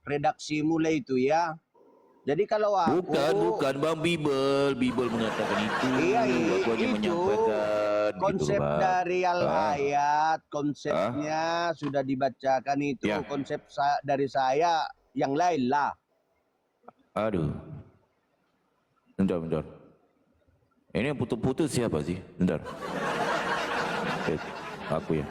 redaksi mulai itu ya. Jadi kalau aku Bukan bang, Bible mengatakan itu. iya Aku hanya itu menyampaikan gitu konsep bang. dari Al-Hayat, konsepnya sudah dibacakan itu, Ya. konsep dari saya yang lain lah. Aduh. Bentar. Ini yang putus-putus siapa sih? Bentar. Aku ya.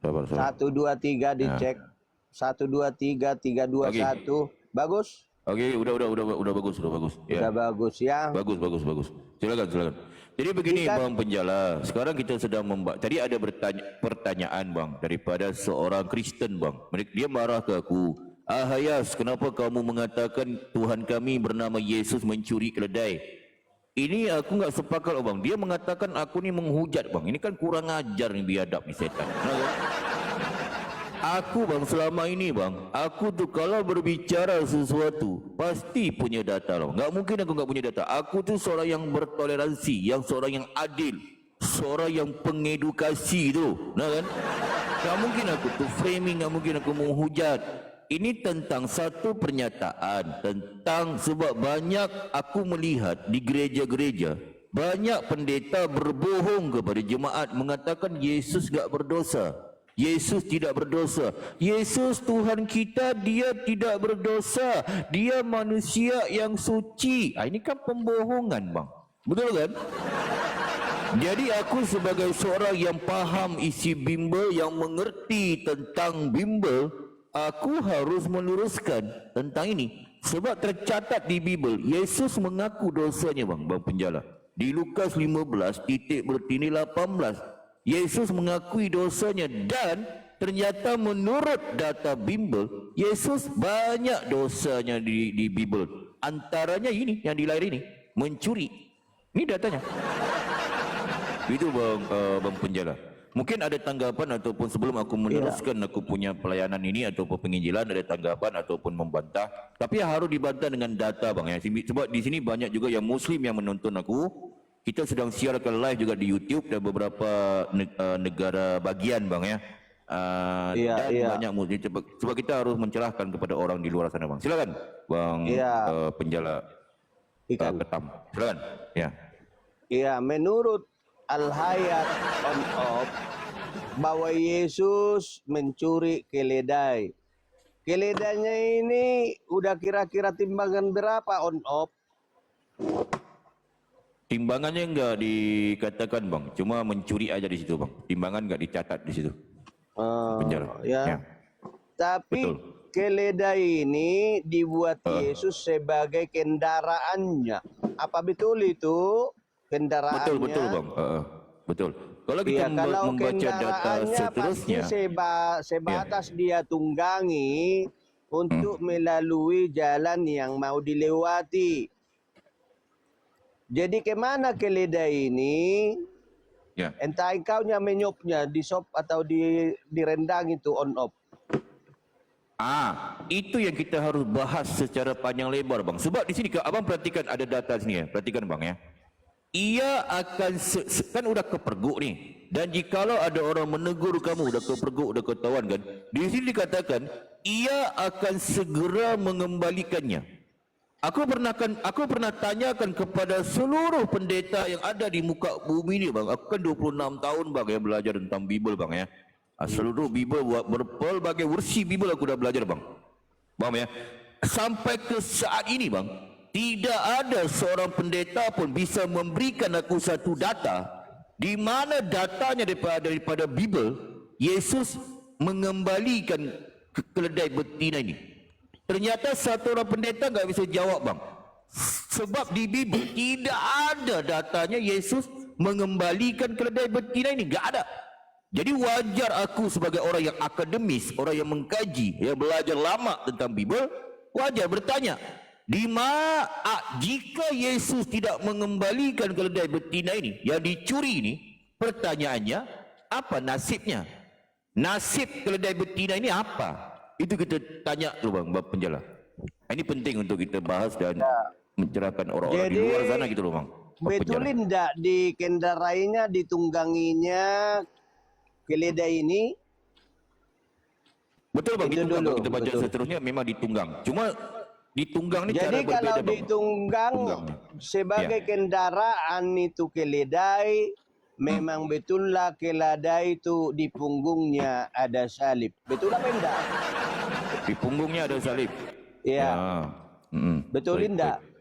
Sabar. 1 2 3 dicek. 1 2 3 3 2 1. Bagus? Oke, udah bagus, ya. Udah bagus ya. Bagus. Silakan. Jadi begini Bang Penjala, sekarang kita sedang tadi ada pertanyaan Bang daripada seorang Kristen Bang. Dia marah ke aku. Hayas, kenapa kamu mengatakan Tuhan kami bernama Yesus mencuri keledai? Ini aku nggak sepakat Bang. Dia mengatakan aku ni menghujat Bang. Ini kan kurang ajar ni, biadab ni setan. Aku Bang, selama ini Bang, aku tu kalau berbicara sesuatu pasti punya data loh. Nggak mungkin aku nggak punya data. Aku tu seorang yang bertoleransi, seorang yang adil, seorang yang pengedukasi tu, nah kan? Nggak mungkin aku tu framing, nggak mungkin aku menghujat. Ini tentang satu pernyataan tentang, sebab banyak aku melihat di gereja-gereja banyak pendeta berbohong kepada jemaat mengatakan Yesus nggak berdosa. Yesus tidak berdosa. Yesus Tuhan kita, dia tidak berdosa. Dia manusia yang suci. Ini kan pembohongan Bang. Betul kan? Jadi aku sebagai seorang yang faham isi bimbel, yang mengerti tentang bimbel, aku harus meluruskan tentang ini. Sebab tercatat di Bible, Yesus mengaku dosanya Bang Penjala. Di Lukas 15:18. Yesus mengakui dosanya, dan ternyata menurut data bimbel, Yesus banyak dosanya di Bible. Antaranya ini yang di layar ini, mencuri. Ini datanya. Itu Bang Penjala. Mungkin ada tanggapan ataupun sebelum aku meneruskan aku punya pelayanan ini ataupun penginjilan, ada tanggapan ataupun membantah. Tapi harus dibantah dengan data Bang ya. Sebab di sini banyak juga yang Muslim yang menonton aku. Kita sedang siarkan live juga di YouTube dan beberapa negara bagian Bang ya. Banyak Muslim. Sebab kita harus mencerahkan kepada orang di luar sana Bang. Silakan Bang Penjala Ketam. Silakan. Ya. Iya, menurut Al-Hayat on off bahwa Yesus mencuri keledai. Keledainya ini udah kira-kira timbangan berapa on off? Timbangannya enggak dikatakan Bang, cuma mencuri aja di situ Bang. Timbangan enggak dicatat di situ. Penjara. Ya. Tapi betul. Keledai ini dibuat Yesus sebagai kendaraannya. Apa betul itu? Kendaraannya. Betul Bang. Betul. Kalau kita membaca data seterusnya, sebatas dia tunggangi untuk melalui jalan yang mau dilewati. Jadi kemana keledai ini? Ya. Entah engkaunya menyopnya di sop atau direndang itu on off. Itu yang kita harus bahas secara panjang lebar Bang. Sebab di sini abang perhatikan ada data sini ya. Perhatikan Bang ya. Ia akan kan udah kepergok nih. Dan jikalau ada orang menegur kamu udah kepergok, udah ketahuan kan. Di sini dikatakan ia akan segera mengembalikannya. Aku pernah tanyakan kepada seluruh pendeta yang ada di muka bumi ni Bang. Aku kan 26 tahun Bang yang belajar tentang Bible Bang ya. Seluruh Bible, berbagai versi Bible aku dah belajar Bang. Bang ya. Sampai ke saat ini Bang, tidak ada seorang pendeta pun bisa memberikan aku satu data di mana datanya daripada Bible Yesus mengembalikan keledai betina ini. Ternyata satu orang pendeta nggak bisa jawab Bang. Sebab di Bible tidak ada datanya Yesus mengembalikan keledai betina ini, nggak ada. Jadi wajar aku sebagai orang yang akademis, orang yang mengkaji, yang belajar lama tentang Bible, wajar bertanya, di mana jika Yesus tidak mengembalikan keledai betina ini yang dicuri ini, pertanyaannya apa nasibnya? Nasib keledai betina ini apa? Itu kita tanya tu Bang Penjala. Ini penting untuk kita bahas dan mencerahkan orang-orang di luar sana gitu loh Bang. Betulin enggak dikendarainya, ditungganginya keledai ini? Betul bang, Itu ditunggang. dulu, Kalau kita baca betul. seterusnya memang ditunggang. Cuma ditunggang ni cara Jadi berbeda kalau bang. ditunggang Tunggangnya. sebagai kendaraan itu keledai, memang betullah keledai itu di punggungnya ada salib. Betul apa enggak? Di punggungnya ada salib. Iya. Betul Baik, enggak? baik.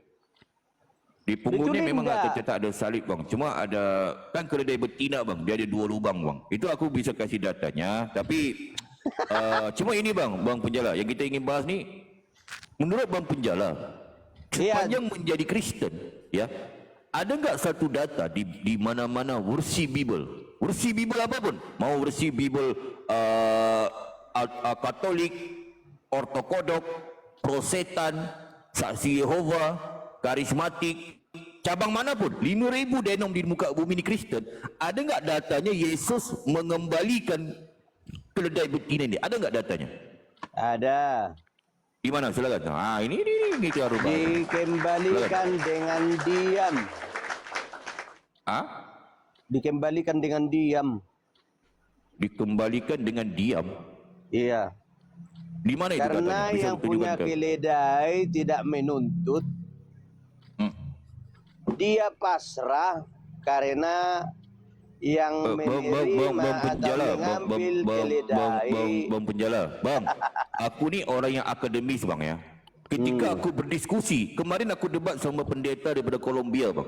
Di punggungnya Betul memang enggak? tak tercetak ada salib bang. Cuma ada, kan keledai betina bang, dia ada 2 lubang bang. Itu aku bisa kasih datanya. Tapi cuma ini bang Penjala, yang kita ingin bahas ni, menurut bang Penjala, Iya. sepanjang menjadi Kristen, ya, ada enggak satu data di mana-mana versi Bible apapun, mau versi Bible Katolik, Ortodok, Protesan, Saksi Yehova, Karismatik, cabang manapun, 5,000 denom di muka bumi ni Kristen, ada enggak datanya Yesus mengembalikan keledai betina ini? Ada enggak datanya? Ada. Di mana? Silakan. Ini kita harus bahas. Dikembalikan dengan diam. Dikembalikan dengan diam. Dikembalikan dengan diam. Iya. Di mana itu Karena datanya? Bisa yang punya tunjukkan ke? keledai tidak menuntut. Dia pasrah karena yang menerima atau mengambil keledai. Bang Penjala, bang, aku ni orang yang akademis bang ya. Ketika aku berdiskusi, kemarin aku debat sama pendeta daripada Kolombia bang.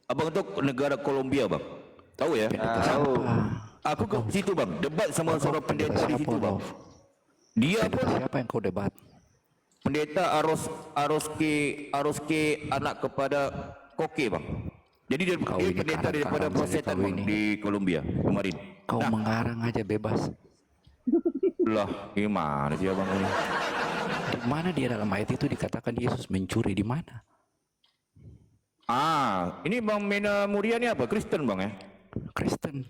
Abang tahu negara Kolombia bang? Tahu ya? Tahu. Aku ke situ bang, debat sama seorang pendeta di situ bang. Dia pun Siapa yang kau debat? pendeta Aroske anak kepada Koke bang. Jadi dia pendeta daripada Protesan bang di Kolombia kemarin. Kau mengarang aja bebas. Lah, gimana sih abang ini? Di mana dia dalam ayat itu dikatakan Yesus mencuri? Di mana? Ini Bang Mena Muria ni apa? Kristen bang ya? Kristen.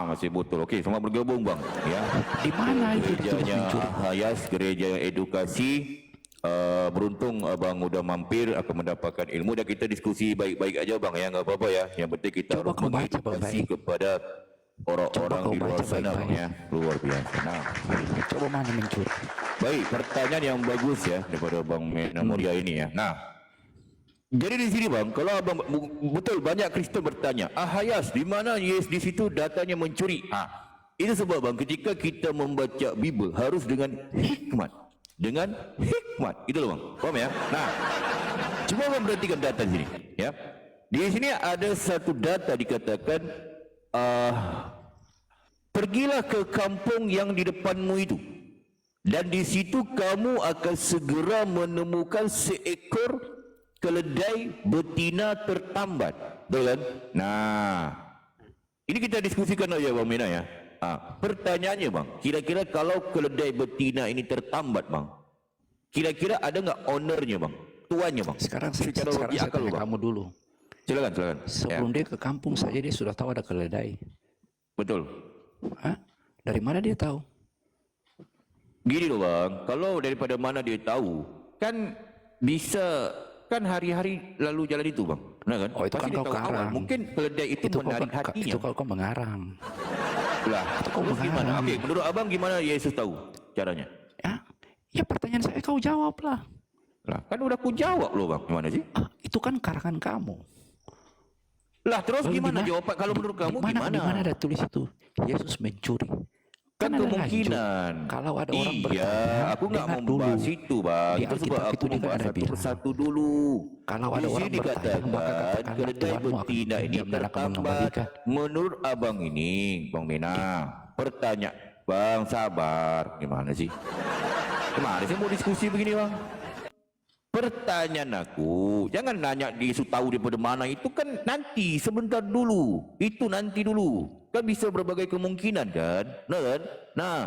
Masih betul. Okey, selamat bergabung bang. Ya. Di mana itu ditulis Gerejanya mencuri? Ahayas, gereja edukasi. Beruntung abang udah mampir akan mendapatkan ilmu, dan kita diskusi baik-baik aja bang ya, nggak apa-apa ya. Yang penting kita Coba harus kau baca mengedukasi baik-baik. kepada orang-orang Coba kau di luar baca sana bang baik-baik. ya. Luar biasa. Nah, Coba mana mencuri? baik, pertanyaan yang bagus ya daripada Bang Mena Muria ini ya. Nah, jadi di sini bang, kalau abang betul banyak Kristen bertanya, Ahayas di mana Yesus di situ datanya mencuri? Itu sebab bang, ketika kita membaca Bible harus dengan hikmat, itu loh bang, paham ya? Nah, cuba bang perhatikan data di sini, ya. Di sini ada satu data dikatakan, pergilah ke kampung yang di depanmu itu, dan di situ kamu akan segera menemukan seekor keledai betina tertambat. Betul kan? Nah, ini kita diskusikan aja bang Mena ya. Pertanyaannya bang, kira-kira kalau keledai betina ini tertambat bang, kira-kira ada nggak ownernya bang, tuannya bang? Sekarang saya logik akal, tanya bang. kamu dulu. Silakan. Sebelum dia ke kampung saja dia sudah tahu ada keledai. Betul. Dari mana dia tahu? Gini loh bang, kalau daripada mana dia tahu, kan bisa, kan hari-hari lalu jalan itu bang, benar kan? Oh, itu Pasti kan dia kau tahu awal. karang. Mungkin keledai itu menarik hatinya. Itu kau mengarang. Lah, terus gimana? Okey, menurut abang gimana Yesus tahu caranya? Ya pertanyaan saya kau jawab lah. Lah, kan udah aku jawab loh bang, gimana sih? Itu kan karangan kamu. Lah, terus Lalu gimana di jawaban kalau menurut kamu gimana? Di mana ada tulis itu? Yesus mencuri. Kan ada kemungkinan. lanjut. Kalau ada orang Iya, bertanya, aku nggak dengar mau dulu. membahas itu bang. Di Itu sebab Alkitab aku itu dia membahas ada satu bilang. persatu dulu. Kalau ada orang Di sini bertanya, maka dikatakan katakanlah keledai Tuhanmu akan betina ini diam dan akan tertambat. mengembalikan. Menurut abang ini, Bang Mena, pertanyaan bang, sabar. Gimana sih? Gimana sih mau diskusi begini bang? Pertanyaan aku, jangan nanya dia tahu daripada mana, itu kan nanti, sebentar dulu. Itu nanti dulu. Kan bisa berbagai kemungkinan kan? Nah kan? Nah,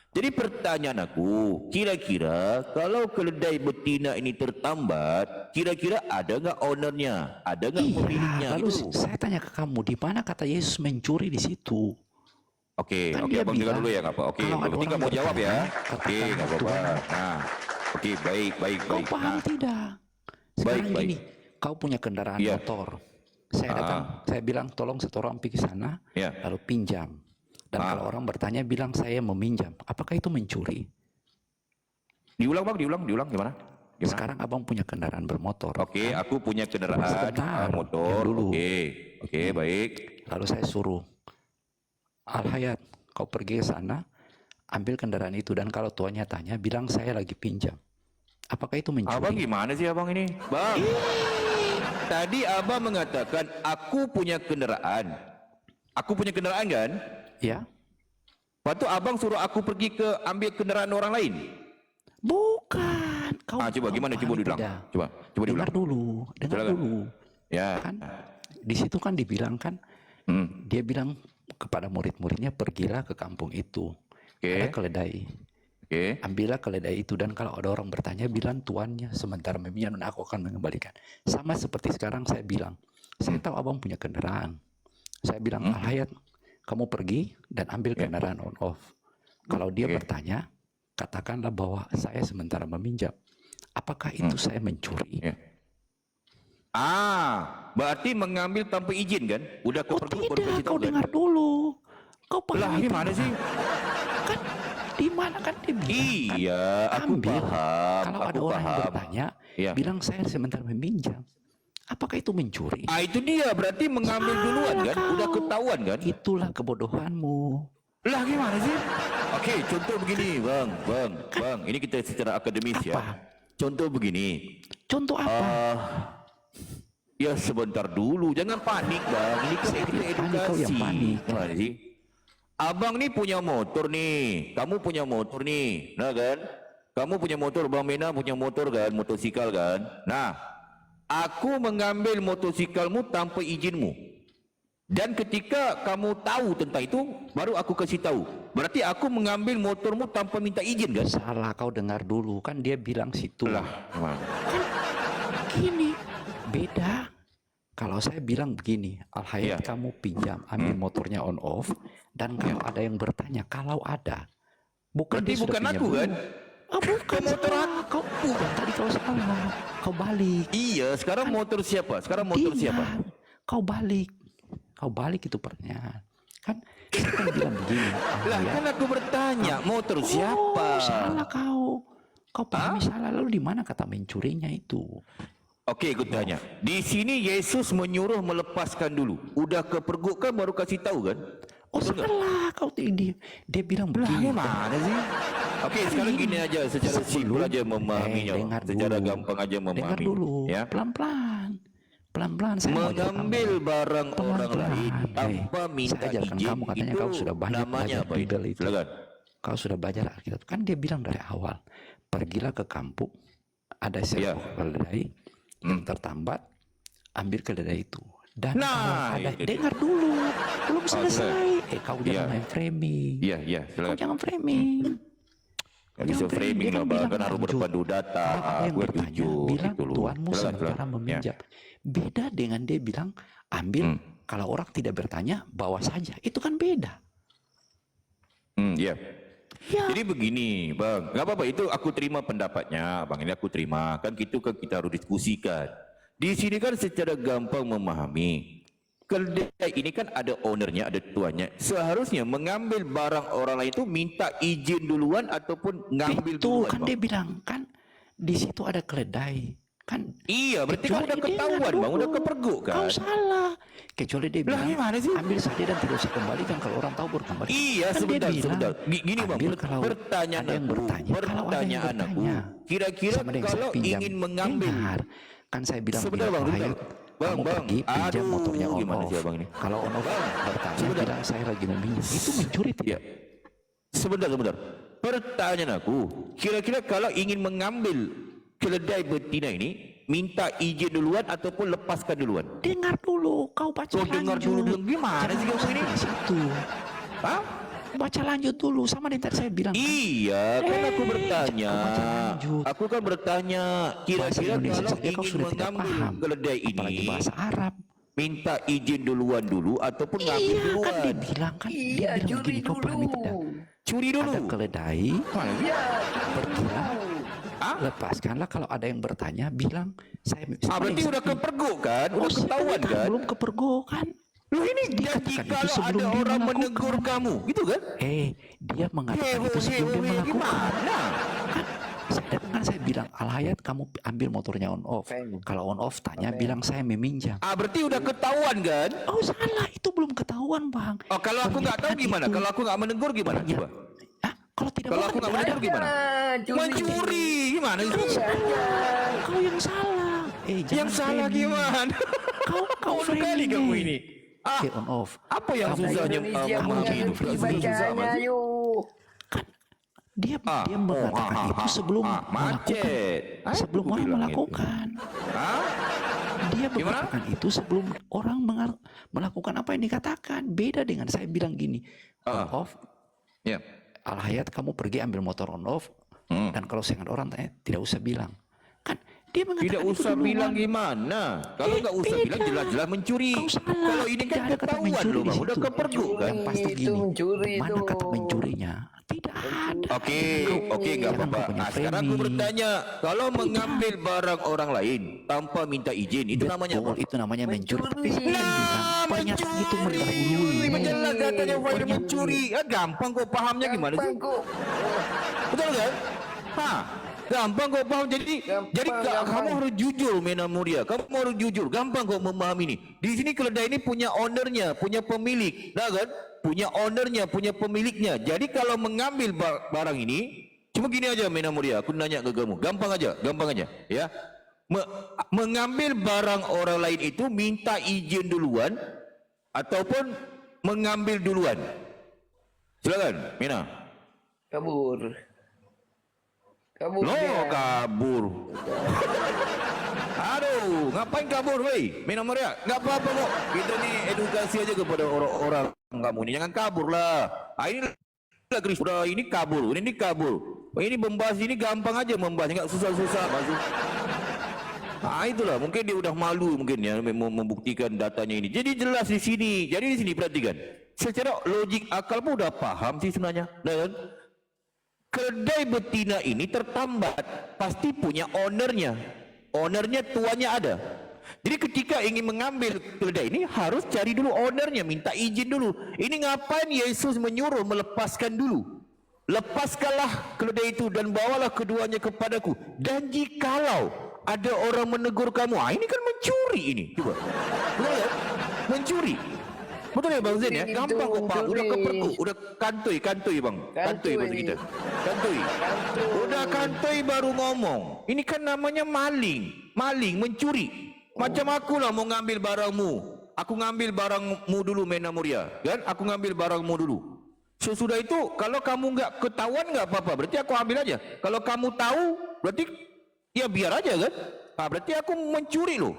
jadi pertanyaan aku, kira-kira kalau keledai betina ini tertambat, kira-kira ada nggak ownernya? Ada nggak pemiliknya? Lalu Itu. saya tanya ke kamu, di mana kata Yesus mencuri di situ? Oke, Kan oke, dia abang dengar bilang, dulu ya, nggak apa. Oke, kalau ada penting orang nggak mau jawab ya. bertanya, Oke, nggak apa-apa. Tuhan. Nah, oke, baik. Kau paham tidak? Sekarang baik. gini, kau punya kendaraan Iya. motor. Saya datang, saya bilang tolong satu orang pergi sana, Iya. lalu pinjam. Dan kalau orang bertanya bilang saya meminjam, apakah itu mencuri? Diulang bang, diulang gimana? Sekarang abang punya kendaraan bermotor. Oke, aku punya kendaraan Sebentar, motor. diam dulu. Oke, baik. Lalu saya suruh, Al-Hayat, kau pergi ke sana, ambil kendaraan itu. Dan kalau tuannya tanya, bilang saya lagi pinjam. Apakah itu mencuri? Abang gimana sih abang ini? Bang, tadi abang mengatakan aku punya kendaraan. Aku punya kendaraan kan? Ya. Lepas tu abang suruh aku pergi ke ambil kendaraan orang lain. Bukan. Kau Coba gimana? Coba diulang. beda. Coba diulang. Dengar dulu. Silakan. Dulu. Ya. Kan di situ kan dibilang kan, dia bilang kepada murid-muridnya, pergilah ke kampung itu. Ada keledai. Ambillah keledai itu, dan kalau ada orang bertanya, bilang tuannya sementara meminjam dan aku akan mengembalikan. Sama seperti sekarang saya bilang, saya tahu abang punya kendaraan. Saya bilang, Al-Hayat, kamu pergi dan ambil kendaraan on off. Kalau dia bertanya, katakanlah bahwa saya sementara meminjam. Apakah itu saya mencuri? Berarti mengambil tanpa izin kan? Udah kepergok baru kasih tahu kau kan? dengar dulu. Kau pahami. Lah gimana sih? Kan di mana kan dia bilang? Iya, kan, aku ambil. paham. Kalau Aku ada orang yang paham. bertanya, Iya. bilang saya sementara meminjam. Apakah itu mencuri? Itu dia, berarti mengambil duluan kan? Salah Udah kau. ketahuan kan? Itulah kebodohanmu. Lah gimana sih? Oke, contoh begini, Bang. Ini kita secara akademis ya. Apa? Contoh begini. Contoh apa? Ya sebentar dulu, jangan panik, Bang. Ini kan Saya kita tidak panik, edukasi. kau yang panik. Gimana sih? Abang nih punya motor nih. Kamu punya motor nih. Nah kan? Kamu punya motor, Bang Mena punya motor kan? Motosikal kan? Nah, aku mengambil motosikalmu tanpa izinmu. Dan ketika kamu tahu tentang itu, baru aku kasih tahu. Berarti aku mengambil motormu tanpa minta izin kan? Salah, kau dengar dulu. Kan dia bilang situ. Lah, Gini, beda. Kalau saya bilang begini, Al-Hayat, kamu pinjam, ambil motornya on off, dan kalau ada yang bertanya, kalau ada, berarti dia sudah bukan pinjam aku dulu. kan? Bukan motor salah. Kau bukan, tadi kau salah. Kau balik. Iya, sekarang motor siapa? Sekarang motor siapa? Kau balik itu pertanyaan. Kan saya kan bilang begini. Lah kan aku bertanya, motor siapa? Salah kau. Kau pahami salah. Lalu di mana kata mencurinya itu? Oke, aku tanya. Di sini Yesus menyuruh melepaskan dulu. Udah kepergok kan baru kasih tahu kan? Salah kau dia bilang begini. Mana sih? Oke, sekarang gini aja, secara simpel aja memahaminya. Secara gampang aja memahami. Dengar dulu. Ya. Pelan-pelan. Saya mau ajar Mengambil kamu. barang orang Pelan-pelan. lain tanpa minta saya ajarkan izin, kamu, katanya itu kau sudah banyak namanya belajar apa itu? Bible itu. Silakan. Kau sudah belajar Alkitab. Kan dia bilang dari awal, pergilah ke kampung, ada seekor keledai yang tertambat, ambil keledai itu. Dan kalau ada, dengar dulu, belum selesai. Kau jangan main framing. Iya, Kau silakan. jangan framing. Nggak bisa framing lah, Bang. Kan harus berpandu data. Kalau ada yang Gue bertanya, setuju. bilang Gitu loh. tuanmu Silakan, sementara silakan. meminjam. Beda dengan dia bilang, ambil, kalau orang tidak bertanya, bawa saja. Itu kan beda. Iya. Ya. Jadi begini, Bang. Nggak apa-apa, itu aku terima pendapatnya, Bang. Ini aku terima. Kan itu kan kita harus diskusikan. Di sini kan secara gampang memahami. Keledai ini kan ada ownernya, ada tuannya. Seharusnya mengambil barang orang lain itu minta izin duluan ataupun ngambil Itu duluan, kan Bang. dia bilang, kan di situ ada keledai. Kan Iya, berarti kan udah ketahuan, Bang. Udah kepergok kan? Kau salah. Kecuali dia bilang, gimana sih? ambil saja dan tidak usah kembalikan. Kalau orang tahu baru kembali. Iya, Kan sebentar, dia bilang, sebentar. Gini, Bang. ambil kalau Pertanyaan ada yang aku, bertanya. Kalau ada yang pertanyaan aku. bertanya, Kira-kira sama dengan kalau saya pinjam. ingin mengambil, Dengar. Kan saya bilang, sebentar, begini, Bang, Hayat, sebentar. Bang, kamu Bang. pergi pinjam Aduh, motornya on gimana off. sih Abang ini? Kalau on off bertanya, sebentar. bilang saya lagi meminjam. Itu mencuri tidak? Ya. Sebentar. Pertanyaan aku, kira-kira kalau ingin mengambil keledai betina ini, minta izin duluan ataupun lepaskan duluan? Dengar dulu, kau baca Oh, lanjut. dengar dulu. Gimana sih kamu ini? Di situ. Hah? Baca lanjut dulu, sama dengan tadi saya bilang. Iya, kan aku bertanya. kau baca lanjut. Aku kan bertanya, Bahasa kira-kira Indonesia kalau saja kau ingin sudah tidak mengambil paham. keledai Apalagi ini, bahasa Arab. minta izin duluan dulu ataupun ngambil Iya, duluan? kan dia bilang kan. Dia bilang begini, kau pahami tidak? Curi dulu. Ada keledai, pergilah, lepaskanlah. Kalau ada yang bertanya, bilang saya. Berarti udah kepergok kan? Udah ketahuan sebentar, kan? belum kepergok kan? Loh ini Dia jadi katakan itu kalau sebelum ada dia orang melakukan. menegur kamu, gitu kan? Dia mengatakan itu sebelum dia melakukan. Gimana? Saya bilang, Alhayat kamu ambil motornya on off. Kalau on off tanya bilang saya meminjam. Berarti udah ketahuan kan? Oh salah, itu belum ketahuan bang. Oh kalau aku nggak tahu gimana? Kalau aku nggak menegur gimana? Coba. Kalau tidak Kalau aku nggak menegur gimana? Mencuri gimana? Kau yang salah. Yang salah gimana? Kau kali kamu ini. On off. Apa yang susahnya kamu susah yuk. Kan dia mengatakan itu sebelum macet. Sebelum orang melakukan. Dia mengatakan itu sebelum orang melakukan apa yang dikatakan. Beda dengan saya bilang gini, on off. Ya. Alhayat kamu pergi ambil motor on off. Dan kalau saya orang tanya, tidak usah bilang. Kan dia mengatakan tidak usah bilang gimana. Kalau nggak usah bilang jelas-jelas mencuri. Kalau ini kan ketahuan loh bang, udah kepergok kan. Yang pasti gini, mana kata mencurinya? Tidak ada. Oke, nggak apa-apa. Nah, sekarang aku bertanya, kalau mengambil barang orang lain tanpa minta izin, itu namanya apa? Itu namanya mencuri. Tapi saya bilang, pernyataan itu mendahului. Menjelas katanya mencuri. Gampang kok pahamnya gimana sih? Betul kan? Gampang kok paham. Jadi kamu harus jujur, Mena Muria. Kamu harus jujur. Gampang kok memahami ini. Di sini keledai ini punya ownernya, punya pemilik, nah kan? Punya ownernya, punya pemiliknya. Jadi kalau mengambil barang ini, cuma gini aja Mena Muria. Aku nanya ke kamu. Gampang aja, ya. Mengambil barang orang lain itu minta izin duluan ataupun mengambil duluan. Silakan, Mena. Kabur. Kabur. Aduh, ngapain kabur, woi? Mena Muria, nggak apa-apa kok. Kita nih edukasi aja kepada orang-orang kamu ini. Jangan kabur lah. Ini Kris, udah ini kabur. Ini membahas ini gampang aja membahas, nggak susah-susah masuk. Itulah, mungkin dia udah malu mungkin ya membuktikan datanya ini. Jadi jelas di sini. Jadi di sini perhatikan. Secara logik akal pun udah paham sih sebenarnya. Nah, kan? Keledai betina ini tertambat, pasti punya ownernya. Ownernya tuannya ada. Jadi ketika ingin mengambil keledai ini harus cari dulu ownernya, minta izin dulu. Ini ngapain Yesus menyuruh melepaskan dulu? Lepaskanlah keledai itu dan bawalah keduanya kepadaku. Dan jikalau ada orang menegur kamu, ini kan mencuri ini. Coba. Lihat, mencuri. Betul ya Bang Zain ya? Gampang kok Pak. Udah kepergok, udah kantoi Bang. Kantoi bahasa kita. Kantoi. Udah kantoi baru ngomong. Ini kan namanya maling, mencuri. Macam aku lah mau ngambil barangmu. Aku ngambil barangmu dulu Mena Muria, kan? Aku ngambil barangmu dulu. Sesudah itu kalau kamu nggak ketahuan nggak apa-apa. Berarti aku ambil aja. Kalau kamu tahu, berarti ya biar aja kan? Berarti aku mencuri loh.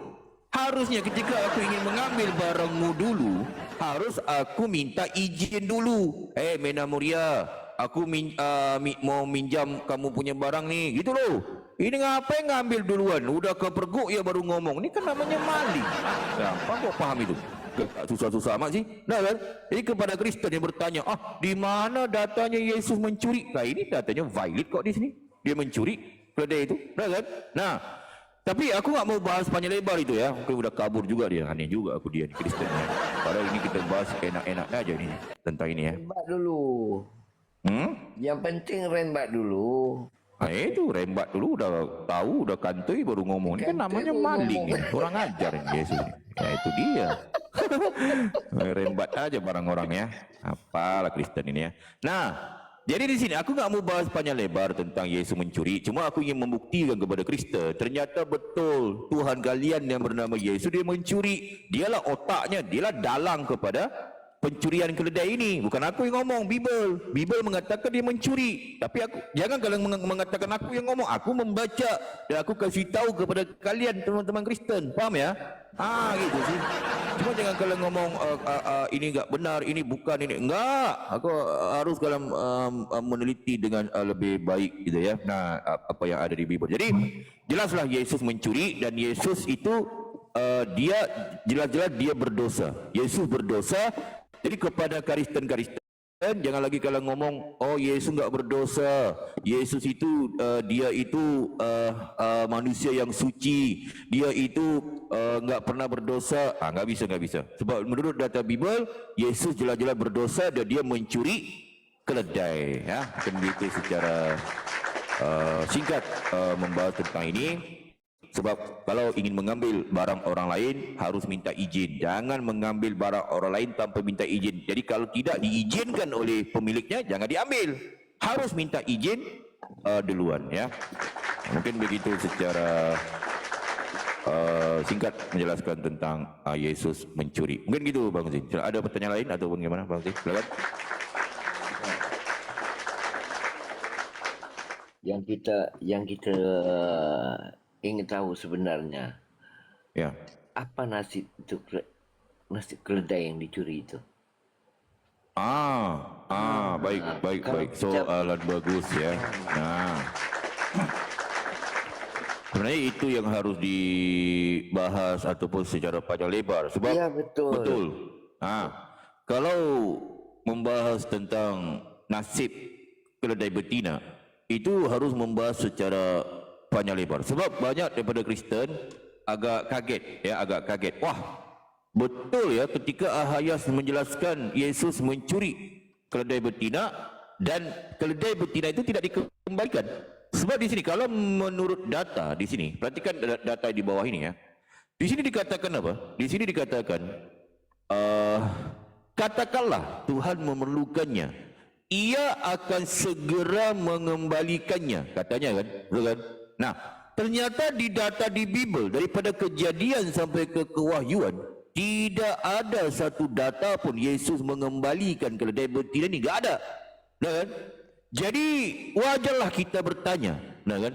Harusnya ketika aku ingin mengambil barangmu dulu, harus aku minta izin dulu. Mena Muria, aku mau minjam kamu punya barang nih, gitu loh. Ini ngapain ngambil duluan? Udah kepergok ya baru ngomong. Ini kan namanya maling. Gampang kok paham itu. Susah-susah amat sih. Nah kan? Jadi kepada Kristen yang bertanya, di mana datanya Yesus mencuri? Nah ini datanya valid kok di sini. Dia mencuri keledai itu. Nah kan? Nah, tapi aku nggak mau bahas panjang lebar itu ya. Mungkin udah kabur juga dia. Aneh juga aku dia Kristen ya. Padahal ini kita bahas enak-enak aja nih tentang ini ya. Rembat dulu. Yang penting rembat dulu. Itu rembat dulu, udah tahu, udah kantoi baru ngomong. Ini kan namanya maling ya. Kurang ajar ini Yesus ini. Ya itu dia. Rembat aja barang orang ya. Apalah Kristen ini ya. Nah, jadi di sini aku nggak mau bahas panjang lebar tentang Yesus mencuri. Cuma aku ingin membuktikan kepada Kristen, ternyata betul Tuhan kalian yang bernama Yesus dia mencuri. Dialah otaknya, dialah dalang kepada pencurian keledai ini. Bukan aku yang ngomong, Bible mengatakan dia mencuri. Tapi aku jangan kalian mengatakan aku yang ngomong. Aku membaca dan aku kasih tahu kepada kalian teman-teman Kristen. Paham ya? Gitu sih. Cuma jangan kalian ngomong ini enggak benar, ini bukan, ini enggak. Aku harus kalian meneliti dengan lebih baik gitu ya. Nah, apa yang ada di Bible. Jadi jelaslah Yesus mencuri dan Yesus itu dia jelas-jelas dia berdosa. Yesus berdosa. Jadi kepada Kristen jangan lagi kalian ngomong, oh Yesus enggak berdosa, Yesus itu dia itu manusia yang suci, dia itu enggak pernah berdosa. Enggak bisa. Sebab menurut data Bible, Yesus jelas-jelas berdosa dan dia mencuri keledai. Ya, akan begitu secara singkat membahas tentang ini. Sebab kalau ingin mengambil barang orang lain harus minta izin. Jangan mengambil barang orang lain tanpa minta izin. Jadi kalau tidak diizinkan oleh pemiliknya, jangan diambil. Harus minta izin duluan, ya. Mungkin begitu secara singkat menjelaskan tentang Yesus mencuri. Mungkin gitu Bang Zin. Ada pertanyaan lain ataupun gimana Bang Zin? Silakan. Yang kita ingin tahu sebenarnya, ya, apa nasib itu, nasib keledai yang dicuri itu? Baik. Soalan bagus ya. Nah, sebenarnya itu yang harus dibahas ataupun secara panjang lebar. Sebab ya, betul. Kalau membahas tentang nasib keledai betina, itu harus membahas secara panjang lebar. Sebab banyak daripada Kristen agak kaget. Wah, betul ya ketika Ahayas menjelaskan Yesus mencuri keledai betina dan keledai betina itu tidak dikembalikan. Sebab di sini kalau menurut data di sini, perhatikan data di bawah ini ya. Di sini dikatakan apa? Di sini dikatakan katakanlah Tuhan memerlukannya, ia akan segera mengembalikannya, katanya kan, betul kan? Nah, ternyata di data di Bible daripada Kejadian sampai ke Kewahyuan tidak ada satu data pun Yesus mengembalikan keledai betina ini, enggak ada. Nah, kan? Jadi wajarlah kita bertanya, nah kan?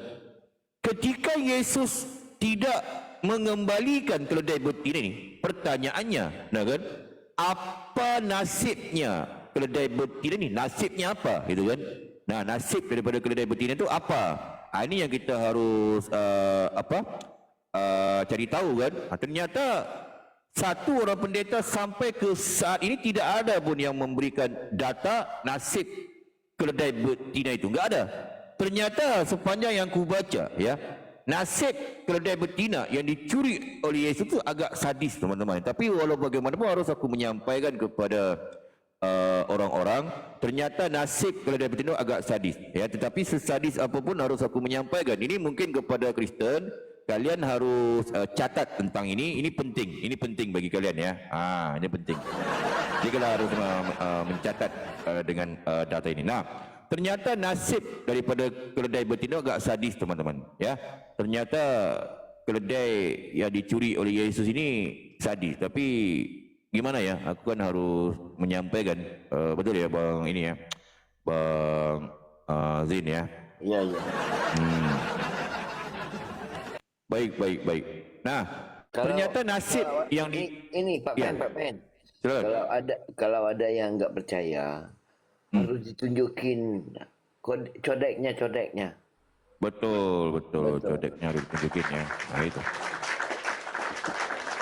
Ketika Yesus tidak mengembalikan keledai betina ini, pertanyaannya, nah kan? Apa nasibnya keledai betina ini? Nasibnya apa, gitu kan? Nah, nasib daripada keledai betina itu apa? Ini yang kita harus cari tahu kan. Ternyata satu orang pendeta sampai ke saat ini tidak ada pun yang memberikan data nasib keledai betina itu, enggak ada. Ternyata sepanjang yang ku baca ya, nasib keledai betina yang dicuri oleh Yesus itu agak sadis teman-teman. Tapi walau bagaimanapun harus aku menyampaikan kepada orang-orang, ternyata nasib keledai betina agak sadis ya, tetapi sesadis apapun harus aku menyampaikan. Ini mungkin kepada Kristen, kalian harus catat tentang ini penting bagi kalian ya. Ini penting. Jadi kalian harus mencatat dengan data ini. Nah, ternyata nasib daripada keledai betina agak sadis teman-teman ya. Ternyata keledai yang dicuri oleh Yesus ini sadis, tapi gimana ya, aku kan harus menyampaikan, betul ya Bang ini ya, Bang Zin ya. Iya. Baik. Nah, ternyata nasib yang ini Pak Pen. Kalau ada yang enggak percaya, harus ditunjukin codeknya. Betul. Codeknya harus ditunjukin ya. Nah itu.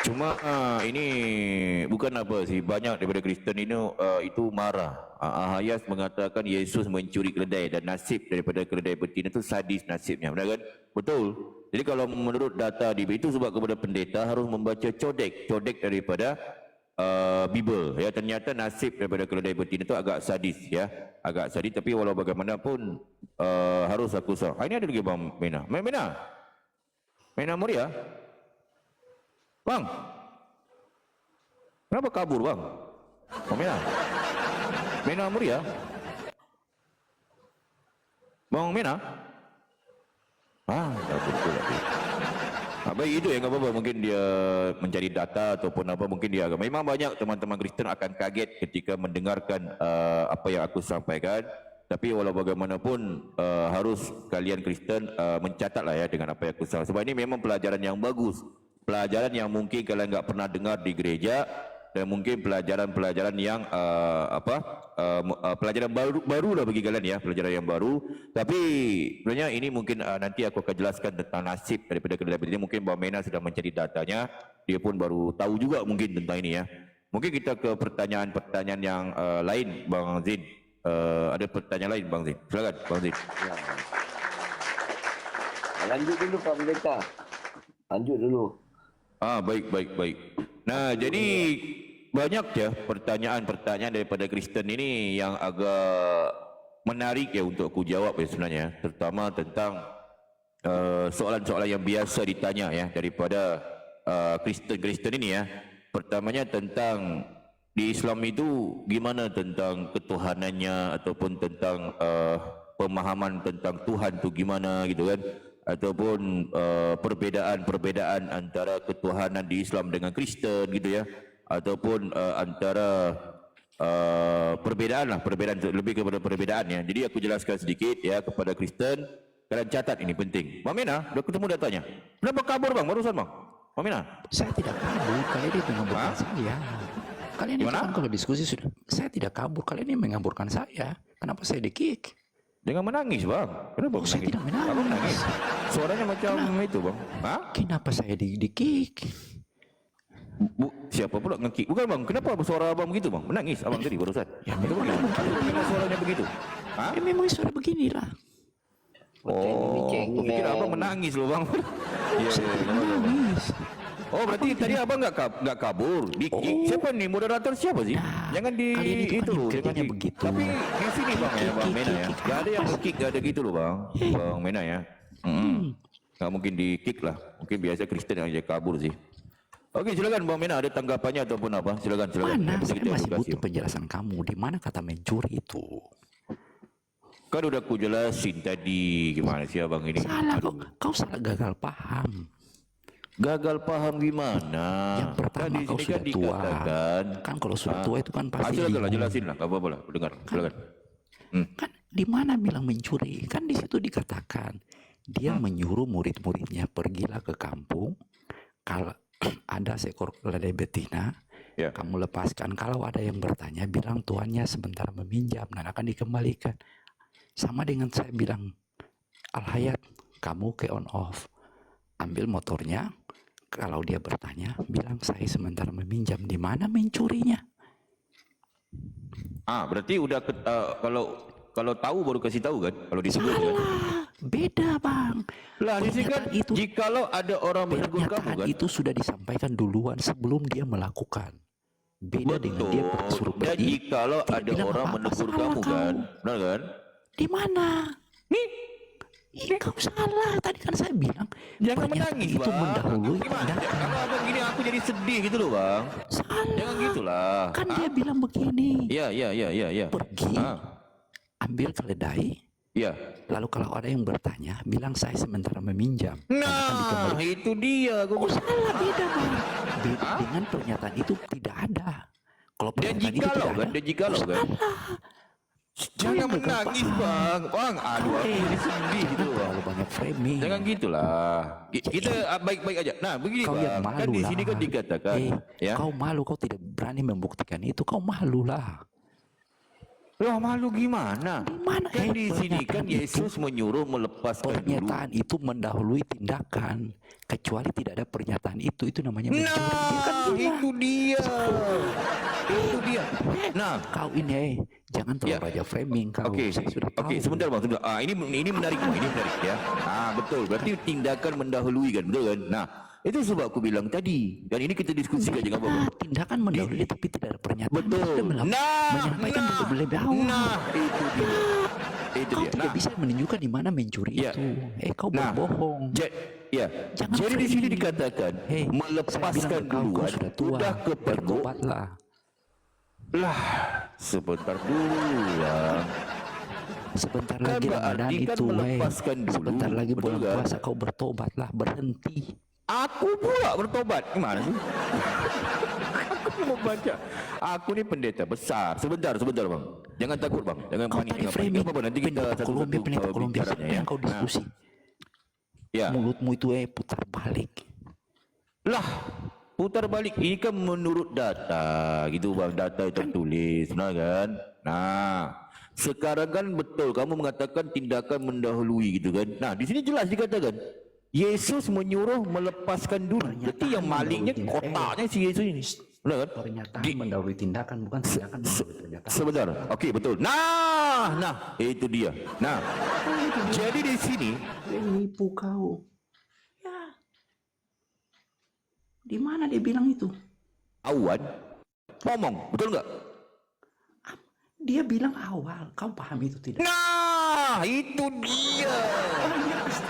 Cuma ini bukan apa sih, banyak daripada Kristen ini itu marah. Ahayas mengatakan Yesus mencuri keledai dan nasib daripada keledai betina itu sadis nasibnya, benar kan? Betul. Jadi kalau menurut data di itu, sebab kepada pendeta harus membaca codek daripada Bible ya. Ternyata nasib daripada keledai betina itu agak sadis ya, agak sadis. Tapi walau bagaimanapun harus aku sah. Ini ada lagi Bang Mena. Mena Muria. Bang, kenapa kabur Bang? Bang Mena Muria. Bang Mena. Kabur pula dia. Baik, itu ya, nggak apa-apa. Mungkin dia mencari data ataupun apa, mungkin dia agak. Memang banyak teman-teman Kristen akan kaget ketika mendengarkan apa yang aku sampaikan. Tapi walau bagaimanapun harus kalian Kristen mencatatlah ya dengan apa yang aku sampaikan. Sebab ini memang pelajaran yang bagus. Pelajaran yang mungkin kalian nggak pernah dengar di gereja, dan mungkin pelajaran-pelajaran yang pelajaran baru lah bagi kalian ya, pelajaran yang baru. Tapi sebenarnya ini mungkin nanti aku akan jelaskan tentang nasib daripada keledai betina. Mungkin Bang Mena sudah mencari datanya, dia pun baru tahu juga mungkin tentang ini ya. Mungkin kita ke pertanyaan-pertanyaan yang lain Bang Zin. ada pertanyaan lain Bang Zain. Silakan Bang Zain. Ya. Lanjut dulu Pak Pendeta. Lanjut dulu. Baik. Nah, jadi banyak ya pertanyaan daripada Kristen ini yang agak menarik ya untuk aku jawab ya sebenarnya, terutama tentang soalan-soalan yang biasa ditanya ya daripada Kristen ini ya. Pertamanya tentang di Islam itu gimana tentang ketuhanannya ataupun tentang pemahaman tentang Tuhan tu gimana gitu kan, ataupun perbedaan antara ketuhanan di Islam dengan Kristen gitu ya, ataupun antara perbedaan lebih kepada perbedaan ya. Jadi aku jelaskan sedikit ya kepada Kristen. Kalian catat, ini penting. Bang Mena, udah ketemu datanya. Kenapa kabur Bang barusan Bang? Bang Mena? Saya tidak kabur, kalian ini mengamburkan saya. Kalian itu kan kalau diskusi sudah, saya tidak kabur, kalian ini mengamburkan saya. Kenapa saya di-kick? Jangan menangis Bang. Kenapa menangis? Saya tidak menangis. Abang menangis. Suaranya macam itu Bang. Hah? Kenapa saya di-kick? Siapa pula nge-kick? Bukan Bang, kenapa suara Abang begitu Bang? Menangis Abang tadi barusan. Ya memang begitu. Suaranya begitu. Hah? Ya memang suara beginilah. Oh, aku pikir Abang menangis loh Bang. Iya, Menangis. Oh, berarti tadi Abang nggak kabur. Siapa nih moderator siapa sih? Jangan di kalian itu itu, kan jangan di begitu. Tapi di sini Bang ya, Bang Mena ya. Gak ada yang nge-kick, gak ada gitu loh Bang. Bang Mena ya. Nggak mungkin di-kick lah. Mungkin biasa Kristen yang aja kabur sih. Oke, silakan Bang Mena, ada tanggapannya ataupun apa? Silakan. Mana? Saya masih butuh penjelasan kamu. Di mana kata mencuri itu? Kan udah aku jelasin tadi gimana sih Abang ini. Salah, kau salah gagal paham. Gagal paham gimana? Yang pertama kau sudah tua. Kan kalau sudah tua itu kan pasti. Silakan jelasin lah, apa apa lah, dengar. Silakan. Kan di mana bilang mencuri? Kan di situ dikatakan dia menyuruh murid-muridnya pergilah ke kampung. Kalau ada seekor keledai betina, kamu lepaskan. Kalau ada yang bertanya, bilang tuannya sebentar meminjam dan akan dikembalikan. Sama dengan saya bilang, Al-Hayat, kamu ke on off. Ambil motornya, kalau dia bertanya, bilang saya sebentar meminjam. Di mana mencurinya? Berarti udah kalau tahu baru kasih tahu kan? Kalau disebut kan? Beda Bang. Lah di sini kan itu, jikalau ada orang menegur kamu kan? Itu sudah disampaikan duluan sebelum dia melakukan. Beda dengan dia suruh dan pergi. jikalau ada orang menegur kamu kan? Benar kan? Di mana? Nih, kau salah. Tadi kan saya bilang jangan menangis itu Bang. mendahului Gimana? tindakan. Kalau Abang gini aku jadi sedih gitu loh Bang. Salah. Jangan gitulah. Kan dia bilang begini. Iya. Pergi, ambil keledai. Iya. Lalu kalau ada yang bertanya, bilang saya sementara meminjam. Nah, itu dia. Salah, beda Bang. Beda dengan pernyataan itu tidak ada. Kalau Dan jikalau kan? Jangan menangis Bang. Aduh, aku jadi sedih gitu Bang. Terlalu banyak framing. Jangan gitulah. Kita baik-baik aja. Nah, begini Kau yang Bang. malu Kan di lah. sini kan dikatakan, ya. Kau malu, kau tidak berani membuktikan itu. Kau malu lah. Loh, malu gimana? Gimana? Kan di sini kan Pernyataan Yesus menyuruh melepaskan pernyataan dulu. itu mendahului tindakan. Kecuali tidak ada pernyataan itu namanya mencuri. Dia kan bilang. Itu dia. Itu dia. Nah, Kau ini jangan terlalu raja framing kau. Oke, Saya sudah tahu. sebentar Bang, sebentar. Ini menarik Bang, ini menarik ya. Betul. Berarti tindakan mendahului kan, betul kan? Nah, itu sebab aku bilang tadi. Dan ini kita diskusikan jangan apa-apa. Tindakan mendahului tapi tidak ada pernyataan. Betul. Menyampaikan lebih awal. Nah, itu dia. Itu Kau dia. tidak bisa menunjukkan di mana mencuri itu. Kau berbohong. Jangan Jadi di sini framing. dikatakan melepaskan duluan sudah tua. sudah kepergok. Bertobatlah. Lah, sebentar dulu lah. Sebentar Kan lagi Ramadan berarti kan itu, melepaskan dulu. sebentar lagi Betul bulan kan? puasa, kau bertobatlah, berhenti. Aku pula bertobat. Gimana sih? Aku mau baca. Aku ni pendeta besar. Sebentar Bang. Jangan takut Bang. Jangan Kau panik. tadi Jangan panik. framing Apa-apa nanti kita pendeta Kolombia bicaranya ya. yang kau diskusi. Ya. Mulutmu itu putar balik. Lah, putar balik. Ini kan menurut data gitu Bang. Data yang tertulis. Benar kan? Nah, sekarang kan betul kamu mengatakan tindakan mendahului gitu kan. Nah, di sini jelas dikatakan Yesus menyuruh melepaskan dulu. Berarti yang malingnya kotaknya si Yesus ini. Benar kan? Pernyataan mendahului tindakan, bukan tindakan mendahului pernyataan. Sebentar. Okey, betul. Nah, itu dia. Nah, jadi di sini Dia nipu kau. Ya. Di mana dia bilang itu? Awan ngomong, betul nggak? Dia bilang awal. Kau paham itu tidak? Nah, itu dia.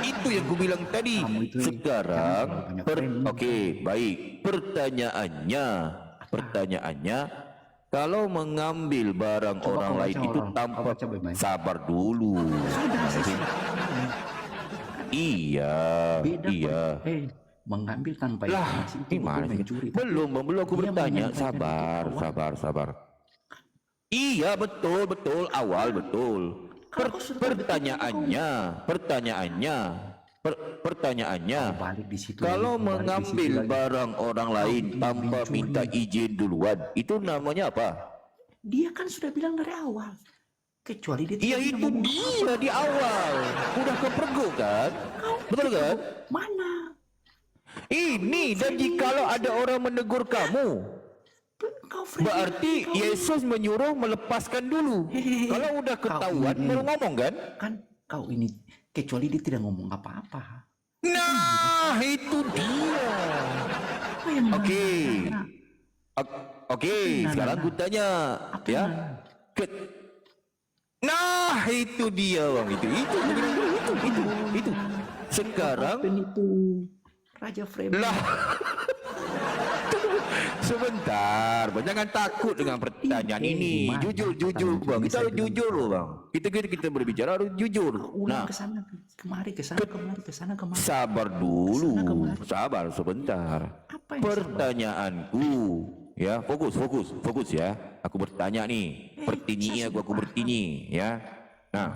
Itu yang ku bilang tadi. Kamu itu Sekarang, jangan banyak okey, baik. Pertanyaannya, kalau mengambil barang Coba orang kau lain baca itu orang. tanpa Kau baca baik-baik. sabar dulu. Iya, Beda. iya. Mengambil tanpa Lah, informasi itu gimana bukan sih? mencuri. Belum aku Dia bertanya. menyampaikan Sabar. Iya, betul, awal betul. Pertanyaannya, Balik di situ. kalau balik di mengambil situ lagi. barang orang lain tanpa mencuri. minta izin duluan, itu namanya apa? Dia kan sudah bilang dari awal. Kecuali dia Iya, tidak itu ngomong dia di awal. Udah kepergok kan? Betul kan? mana. Ini, dan jikalau ada orang menegur kamu, Kau Freddy, berarti Yesus menyuruh melepaskan dulu. Kalau udah ketahuan baru ngomong kan? kan kau ini, kecuali dia tidak ngomong apa-apa. Nah, itu dia. Apa yang Okey. mana? Okey, sekarang aku tanya, Apa ya. yang mana? Nah, itu dia bang, itu. Sekarang Penipu Raja Freddy. lah. Sebentar, bang, jangan takut dengan pertanyaan ini. Mana? Jujur bang, kita harus jujur loh bang. Kita berbicara harus jujur. Ulang Nah, ke sana kemari, ke sana kemari. sabar dulu, sabar sebentar. Apa yang Pertanyaanku, ya, fokus ya. Aku bertanya nih, aku bertanya, ya. Nah,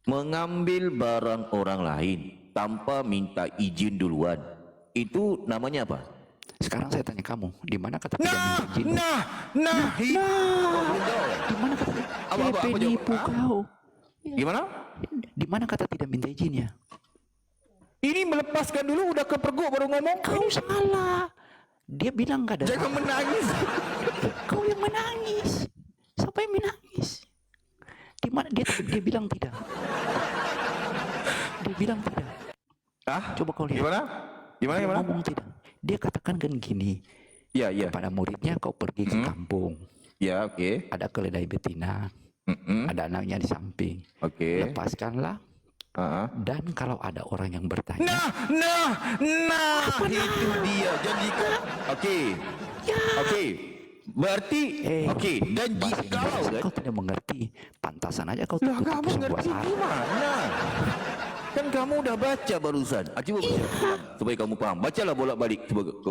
mengambil barang orang lain tanpa minta izin duluan, itu namanya apa? Sekarang saya tanya kamu, di mana kata tidak minta izin? Di mana kata Apa penipu jawab? kau? Gimana? Di mana kata tidak minta izinnya? Ini melepaskan dulu, udah kepergok baru ngomong. Kau salah. Dia bilang gak ada. Jangan menangis. Kau yang menangis. Siapa yang menangis? Di mana dia bilang tidak? Dia bilang tidak. Coba kau lihat. Gimana? Dia ngomong tidak. Dia katakan kan gini. Ya. Pada muridnya kau pergi ke kampung. Ya, oke. Ada keledai betina. Ada anaknya di samping. Oke. Lepaskanlah. Dan kalau ada orang yang bertanya. Itu dia. Jadi Oke. Berarti oke. Dan jikalau kan? Kau tidak mengerti. Pantasan aja kau Lah, tutup kamu sebuah ngerti sarang. gimana? Kan kamu udah baca barusan. Coba baca supaya kamu paham. Bacalah bolak-balik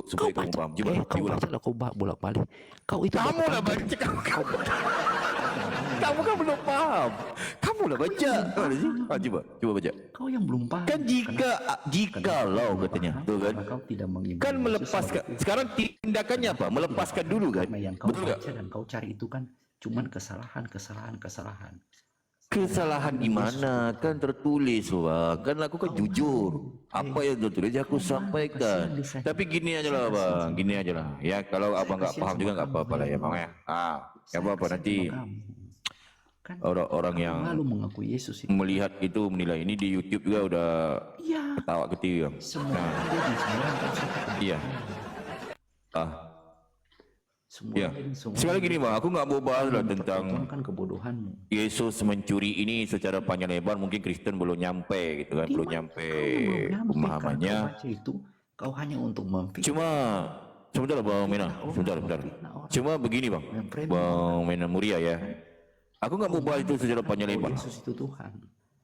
supaya kamu paham. Coba Kau diulang. baca lah, kau bolak-balik. Kau itu Kamu lah baca kamu kan belum paham. Kamu lah baca. Coba baca. Kau yang belum paham. Kan jikalau katanya, betul kan? Kau tidak mengimbau. Kan melepaskan. Sekarang tindakannya apa? Melepaskan dulu kan? Karena yang kau Betul baca enggak? dan kau cari itu kan cuman kesalahan. Kesalahan di mana? Kan tertulis, Bang. Kan aku kan jujur. Apa yang tertulis aku sampaikan. Tapi gini aja lah, Bang. Gini aja lah. Ya, kalau abang nggak paham juga nggak apa-apa lah ya, Bang ya. Nggak apa-apa nanti. Kan Orang-orang yang malu mengakui Yesus itu. melihat itu menilai ini di YouTube juga udah Iya. ketawa ketiwi, Bang. Semua ada di semua orang tahu siapa. Iya. Semua Ya. ada di semua. Sekali gini, Bang, aku nggak mau bahas lah tentang Pertontonkan kebodohanmu. Yesus mencuri ini secara panjang lebar. Mungkin Kristen belum nyampe gitu kan, belum nyampe pemahamannya. Kau baca itu, kau hanya untuk memfitnah. Cuma sebentar Bang Mena, sebentar. Cuma begini Bang Mena Muria ya. Aku nggak mau bahas itu secara panjang lebar. Yesus itu Tuhan.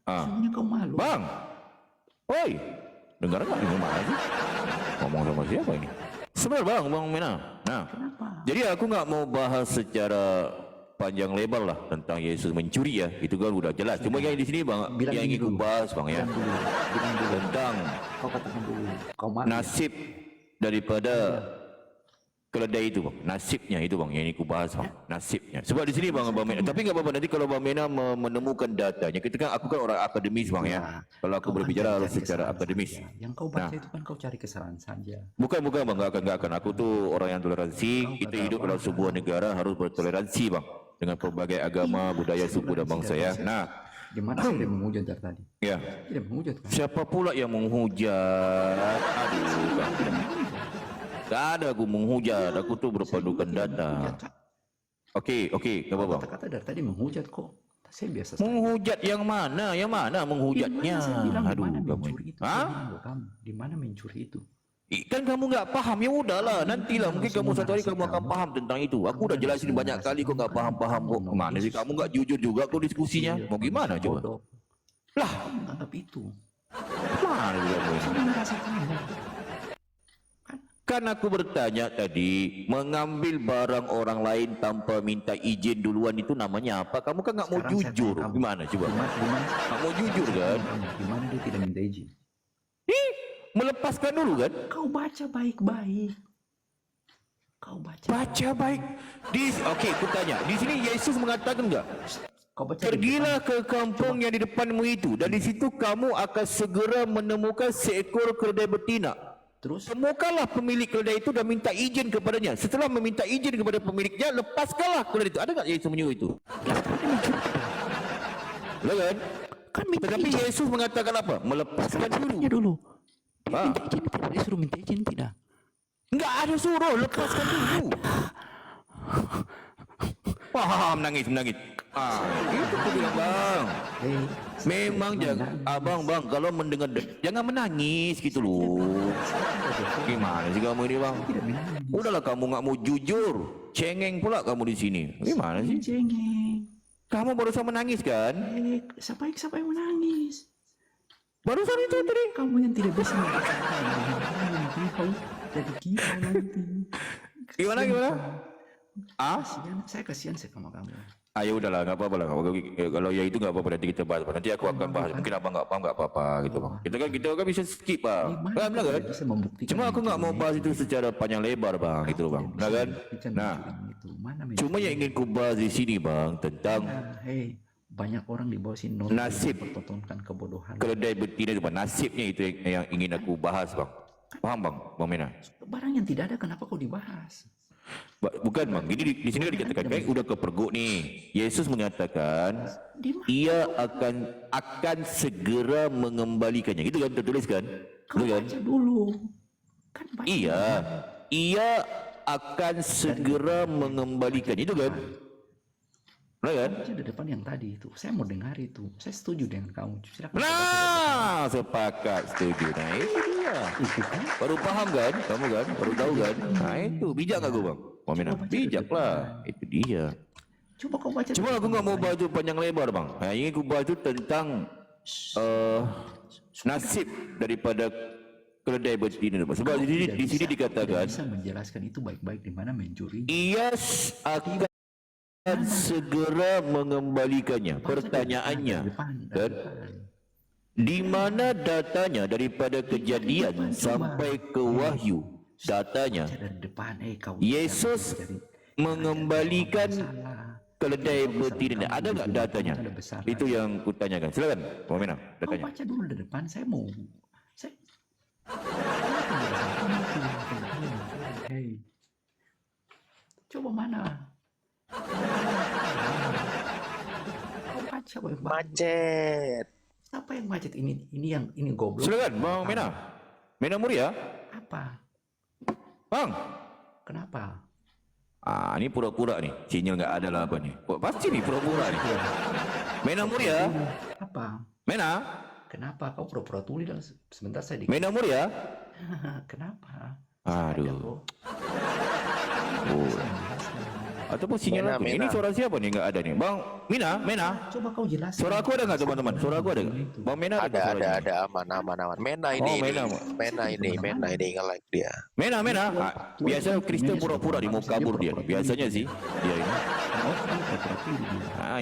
Sebenarnya kau malu. Bang, oi, dengar nggak ini mana sih? Ngomong sama siapa ini? Sebentar Bang Mena. Nah, jadi aku nggak mau bahas secara panjang lebar lah tentang Yesus mencuri ya. Itu kan udah jelas. Cuma yang di sini Bang, yang ingin aku bahas Bang ya, tentang Kau katakan dulu. Kau malu. nasib daripada keledai itu bang, nasibnya itu bang, yang ini aku bahas bang, nasibnya. Sebab di sini bang Mena, tapi nggak apa-apa nanti kalau Bang Mena menemukan datanya. Kita kan, aku kan orang akademis bang ya. Kalau aku berbicara harus secara akademis. Yang kau baca itu kan kau cari kesalahan saja. Bukan bang, nggak akan. Aku tuh orang yang toleransi. Kita hidup dalam sebuah negara harus bertoleransi bang, dengan berbagai agama, budaya, suku dan bangsa ya. Nah, gimana saya menghujat dari tadi? ya. Tidak menghujat kan? Siapa pula yang menghujat? Aduh, bang. Tak ada aku menghujat, aku tuh berpandukan data. Oke, nggak apa-apa. Kata-kata dari tadi menghujat kok. Saya biasa saja. Menghujat yang mana? Yang mana menghujatnya? Aduh, kamu. Hah? Di mana mencuri itu? Kan kamu nggak paham, ya udahlah. Nantilah mungkin kamu satu hari kamu akan paham tentang itu. Aku udah jelasin banyak kali kok nggak paham kok. Mana sih kamu nggak jujur juga kok diskusinya? Mau gimana coba? Lah, anggap itu. mana kamu? Kan aku bertanya tadi, mengambil barang orang lain tanpa minta izin duluan itu namanya apa? Kamu kan nggak mau jujur. Gimana coba? Nggak mau jujur kan? Gimana dia tidak minta izin? Melepaskan dulu kan? Kau baca baik-baik. Kau baca. Baca baik. Oke, aku tanya. Di sini Yesus mengatakan enggak? Pergilah ke kampung yang di depanmu itu, dan di situ kamu akan segera menemukan seekor keledai betina. Terus temukanlah pemilik keledai itu dan minta izin kepadanya. Setelah meminta izin kepada pemiliknya, lepaskanlah keledai itu. Ada tak Yesus menyuruh itu? Betul kan? Tetapi Yesus mengatakan apa? Melepaskan dulu. Minta izin, tidak disuruh minta izin, tidak. Enggak ada suruh, lepaskan dulu. Paham, menangis. Itu aku bilang bang. Memang jangan, bang, kalau mendengar, jangan menangis gitu loh. Gimana sih kamu ini bang? Udahlah kamu nggak mau jujur, cengeng pula kamu di sini. Gimana sih? Cengeng. Kamu barusan menangis kan? Siapa yang menangis? Barusan itu tadi. Kamu yang tidak bisa nanti kau jadi gila nanti. Gimana? Saya kasihan sama kamu. Ayo udahlah, nggak apa-apa lah. Kalau ya itu nggak apa-apa, nanti kita bahas. Nanti aku akan bahas. Mungkin abang nggak paham, nggak apa-apa gitu bang. Kita kan bisa skip bang. Kan? Cuma aku nggak mau bahas itu secara panjang lebar bang, gitu bang. Kan? Nah, cuma yang ingin ku bahas di sini bang tentang banyak orang di bawah sini nasib mempertontonkan kebodohan. Keledai betina itu bang, nasibnya itu yang ingin aku bahas bang. Paham bang, Bang Mena? Barang yang tidak ada, kenapa kau dibahas? Bukan bang, ini di sini dikatakan kayak udah kepergok nih. Yesus mengatakan ia akan segera mengembalikannya. Gitu kan tertulis kan? Kau baca dulu. Kan baca. Ia akan segera mengembalikannya. Itu kan? Benar kan? Baca di depan yang tadi itu. Saya mau dengar itu. Saya setuju dengan kamu. Silakan. Nah, sepakat setuju. Nah itu dia. Baru paham kan? Kamu kan? Baru tahu kan? Nah itu bijak gak gue bang? Bijak lah. Itu dia. Coba kau baca. Cuma aku nggak mau bahas itu panjang lebar bang. Nah, ini aku bahas itu tentang nasib daripada keledai betina. Sebab di sini dikatakan. Bisa menjelaskan itu baik-baik di mana mencuri. Ia akan segera mengembalikannya. Pertanyaannya kan? Di mana datanya daripada kejadian sampai ke wahyu? Datanya Yesus mengembalikan keledai betina. Ada nggak datanya? Itu yang kutanyakan. Silakan, Pak Mena, datanya. Kau baca dulu di depan. Saya mau. Coba mana? Kau baca baik-baik. Macet. Siapa yang macet ini goblok? Silakan, Bang Mena. Mena Muria. Apa? Bang. Kenapa? Ini pura-pura nih. Sinyal nggak ada lah apa nih. Pasti nih pura-pura nih. Mena Muria. Apa? Mena. Kenapa kau pura-pura tuli dan sebentar saya Mena Muria. Kenapa? Aduh. Ataupun sinyal aku. Ini suara siapa nih nggak ada nih? Bang Mena. Coba kau jelaskan. Suara aku ada nggak teman-teman? Suara aku ada. Bang Mena ada aman. Mena ini. Mena ini nge-like dia. Mena. Biasa Kristen pura-pura di mau kabur dia. Biasanya sih dia ini.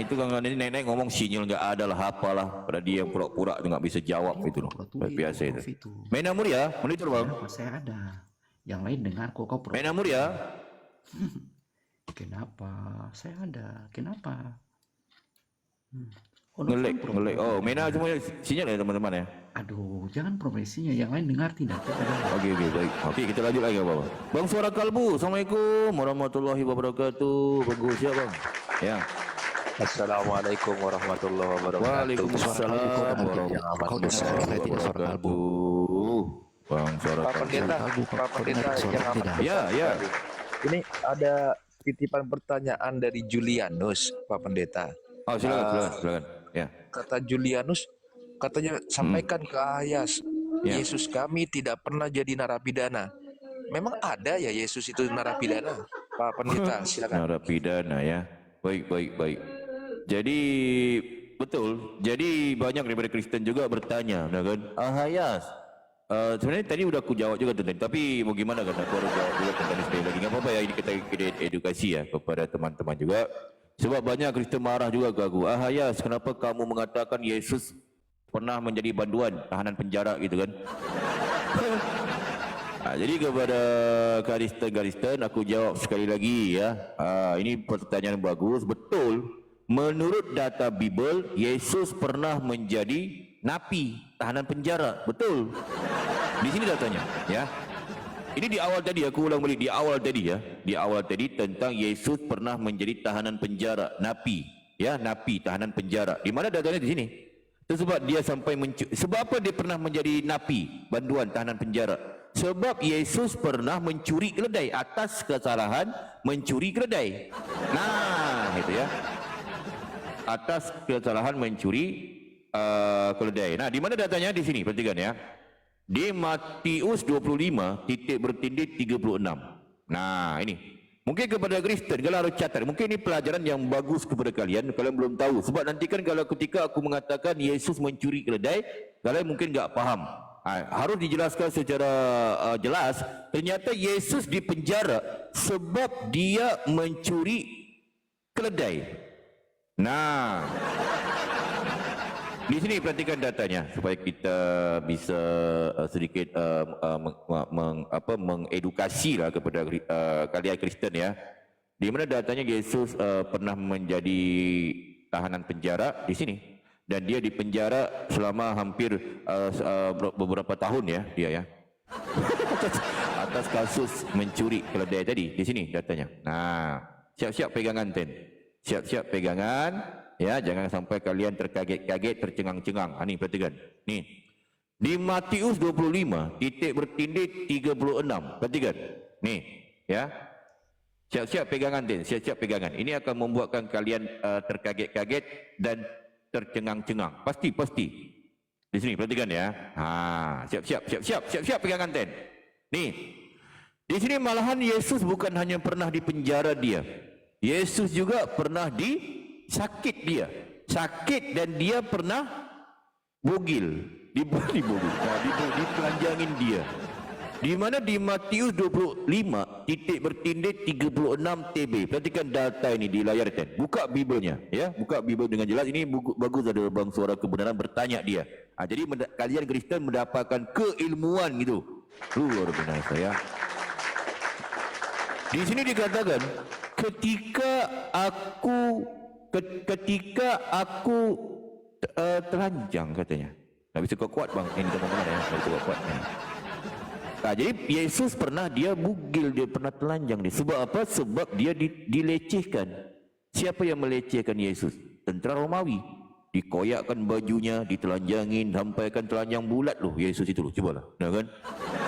Itu kan ini nenek ngomong sinyal nggak ada lah, apalah. Pada dia yang pura-pura nggak bisa jawab itu loh. Biasa itu. Mena Muria, monitor bang. Saya ada. Yang lain dengar kok kau Main Amur ya. Kenapa? Saya ada. Kenapa? Ngelek. Oh, Mena semuanya sinyal ya teman-teman ya. Aduh, jangan profesinya. Yang lain dengar tidak? Okey, baik. Okey, kita lanjut lagi apa? Bang Suara Kalbu, Assalamualaikum warahmatullahi wabarakatuh. Bagus ya bang. Ya. Assalamualaikum warahmatullahi wabarakatuh. Waalaikumsalam warahmatullahi wabarakatuh. Bang Suara Pak Pendeta, Pak Pendeta yang amat Ya. Ini ada titipan pertanyaan dari Julianus, Pak Pendeta. Oh, silakan. Ya. Kata Julianus, katanya sampaikan ke Ayas, Ya. Yesus kami tidak pernah jadi narapidana. Memang ada ya Yesus itu narapidana? Pak Pendeta, silakan. Narapidana ya. Baik. Jadi betul. Jadi banyak daripada Kristen juga bertanya, kan? Ahayas. Sebenarnya tadi udah aku jawab juga tadi. Tapi mau gimana kan? Aku harus jawab juga tadi sekali lagi. Enggak apa-apa ya, ini kita edukasi ya kepada teman-teman juga. Sebab banyak Kristen marah juga ke aku. Ahayas, kenapa kamu mengatakan Yesus pernah menjadi banduan tahanan penjara gitu kan? Jadi kepada Kristen aku jawab sekali lagi ya. Ini pertanyaan bagus. Betul. Menurut data Bible, Yesus pernah menjadi napi tahanan penjara. Betul. Di sini datanya ya. Ini di awal tadi, aku ulang balik di awal tadi ya. Di awal tadi tentang Yesus pernah menjadi tahanan penjara, napi. Ya, napi tahanan penjara. Di mana datanya di sini? Itu sebab dia sampai sebab apa dia pernah menjadi napi, banduan tahanan penjara? Sebab Yesus pernah mencuri keledai atas kesalahan mencuri keledai. Nah, itu ya. Atas kesalahan mencuri keledai. Nah, di mana datanya di sini? Perhatikan ya. Di Matius 25 titik bertindih 36. Nah, ini. Mungkin kepada Kristen kalau harus catat. Mungkin ini pelajaran yang bagus kepada kalian. Kalian belum tahu. Sebab nanti kan kalau ketika aku mengatakan Yesus mencuri keledai, kalian mungkin enggak paham. Harus dijelaskan secara jelas. Ternyata Yesus dipenjara sebab dia mencuri keledai. Nah, di sini perhatikan datanya supaya kita bisa sedikit mengedukasi lah kepada kalian Kristen ya. Di mana datanya Yesus pernah menjadi tahanan penjara di sini dan dia dipenjara selama hampir beberapa tahun ya dia ya. atas kasus mencuri keledai tadi di sini datanya. Nah, siap-siap pegangan Ten. Siap-siap pegangan. Ya, jangan sampai kalian terkaget-kaget, tercengang-cengang. Ini perhatikan. Nih. Di Matius 25, titik bertindih 36. Perhatikan. Nih, ya. Siap-siap pegangan din, siap-siap pegangan. Ini akan membuatkan kalian terkaget-kaget dan tercengang-cengang. Pasti. Di sini perhatikan ya. Siap-siap pegangan din. Nih. Di sini malahan Yesus bukan hanya pernah dipenjara dia. Yesus juga pernah sakit dia. Sakit dan dia pernah bogil. Ditelanjangin dia. Di mana di Matius 25 titik bertindih 36 TB. Perhatikan data ini di layar kan. Buka Biblenya ya. Buka Bible dengan jelas. Ini bagus ada Bang Suara Kebenaran bertanya dia. Jadi kalian Kristen mendapatkan keilmuan gitu. Luar biasa ya. Di sini dikatakan ketika aku telanjang katanya. Tak bisa kuat bang. Ini teman-teman ya. Tak bisa kuat. Nah, jadi Yesus pernah dia bugil, dia pernah telanjang dia. Sebab apa? Sebab dia dilecehkan. Siapa yang melecehkan Yesus? Tentera Romawi. Dikoyakkan bajunya, ditelanjangin, sampaikan telanjang bulat loh Yesus itu loh. Cubalah. Nah kan?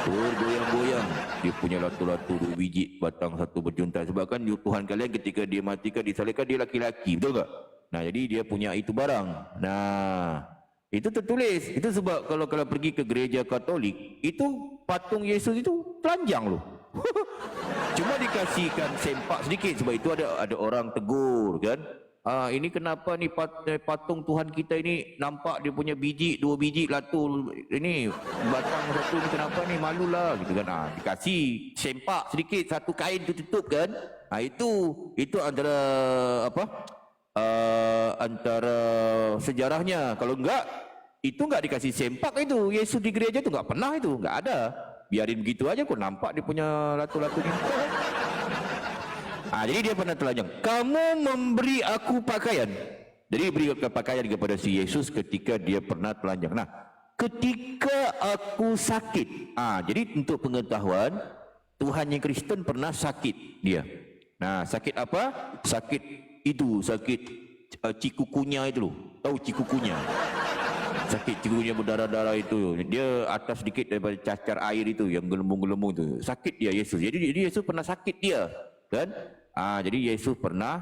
Bergoyang-goyang. Dia punya latu-latu 2 biji, batang 1 berjuntai. Sebab kan Tuhan kalian ketika dia matikan, disalibkan dia laki-laki. Betul tak? Nah, jadi dia punya itu barang. Nah, itu tertulis. Itu sebab kalau pergi ke gereja Katolik, itu patung Yesus itu telanjang loh. Cuma dikasihkan sempak sedikit sebab itu ada orang tegur kan. Ini kenapa ni patung Tuhan kita ini nampak dia punya biji 2 biji latu ini batang 1 ni kenapa ni malulah gitu kan. Dikasih sempak sedikit, 1 kain tu tutup kan. Itu antara antara sejarahnya. Kalau enggak itu enggak dikasih sempak itu. Yesus di gereja itu enggak pernah itu, enggak ada. biarin begitu aja kok nampak dia punya latu-latu ni. Jadi dia pernah telanjang. Kamu memberi aku pakaian. Jadi beri pakaian kepada si Yesus ketika dia pernah telanjang. Nah, ketika aku sakit. Jadi untuk pengetahuan, Tuhan yang Kristen pernah sakit dia. Nah, sakit apa? Sakit itu, sakit cikukunya itu loh. Tahu cikukunya? Sakit cikukunya berdarah-darah itu. Dia atas sedikit daripada cacar air itu yang gelembung-gelembung itu. Sakit dia Yesus. Jadi Yesus pernah sakit dia, kan? Jadi Yesus pernah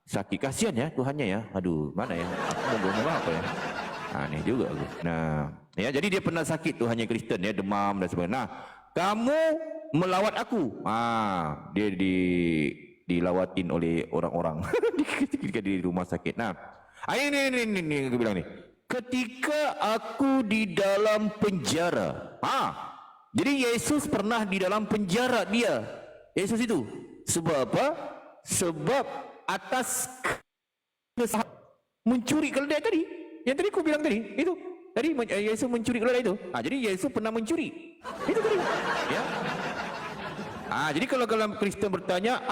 sakit. Kasihan ya Tuhannya ya. Aduh, mana ya? Aku mau ngomong apa ya? Aneh juga aku. Nah, ya jadi dia pernah sakit Tuhannya Kristen ya, demam dan sebagainya. Nah, kamu melawat aku. Dia dilawatin oleh orang-orang ketika di rumah sakit. Nah, ini aku bilang nih. Ketika aku di dalam penjara. Jadi Yesus pernah di dalam penjara dia. Yesus itu. Sebab apa? Sebab atas mencuri keledai tadi. Yang tadi aku bilang tadi, itu. Tadi Yesus mencuri keledai itu. Jadi Yesus pernah mencuri. Itu tadi. Ya. Jadi kalau Kristen bertanya,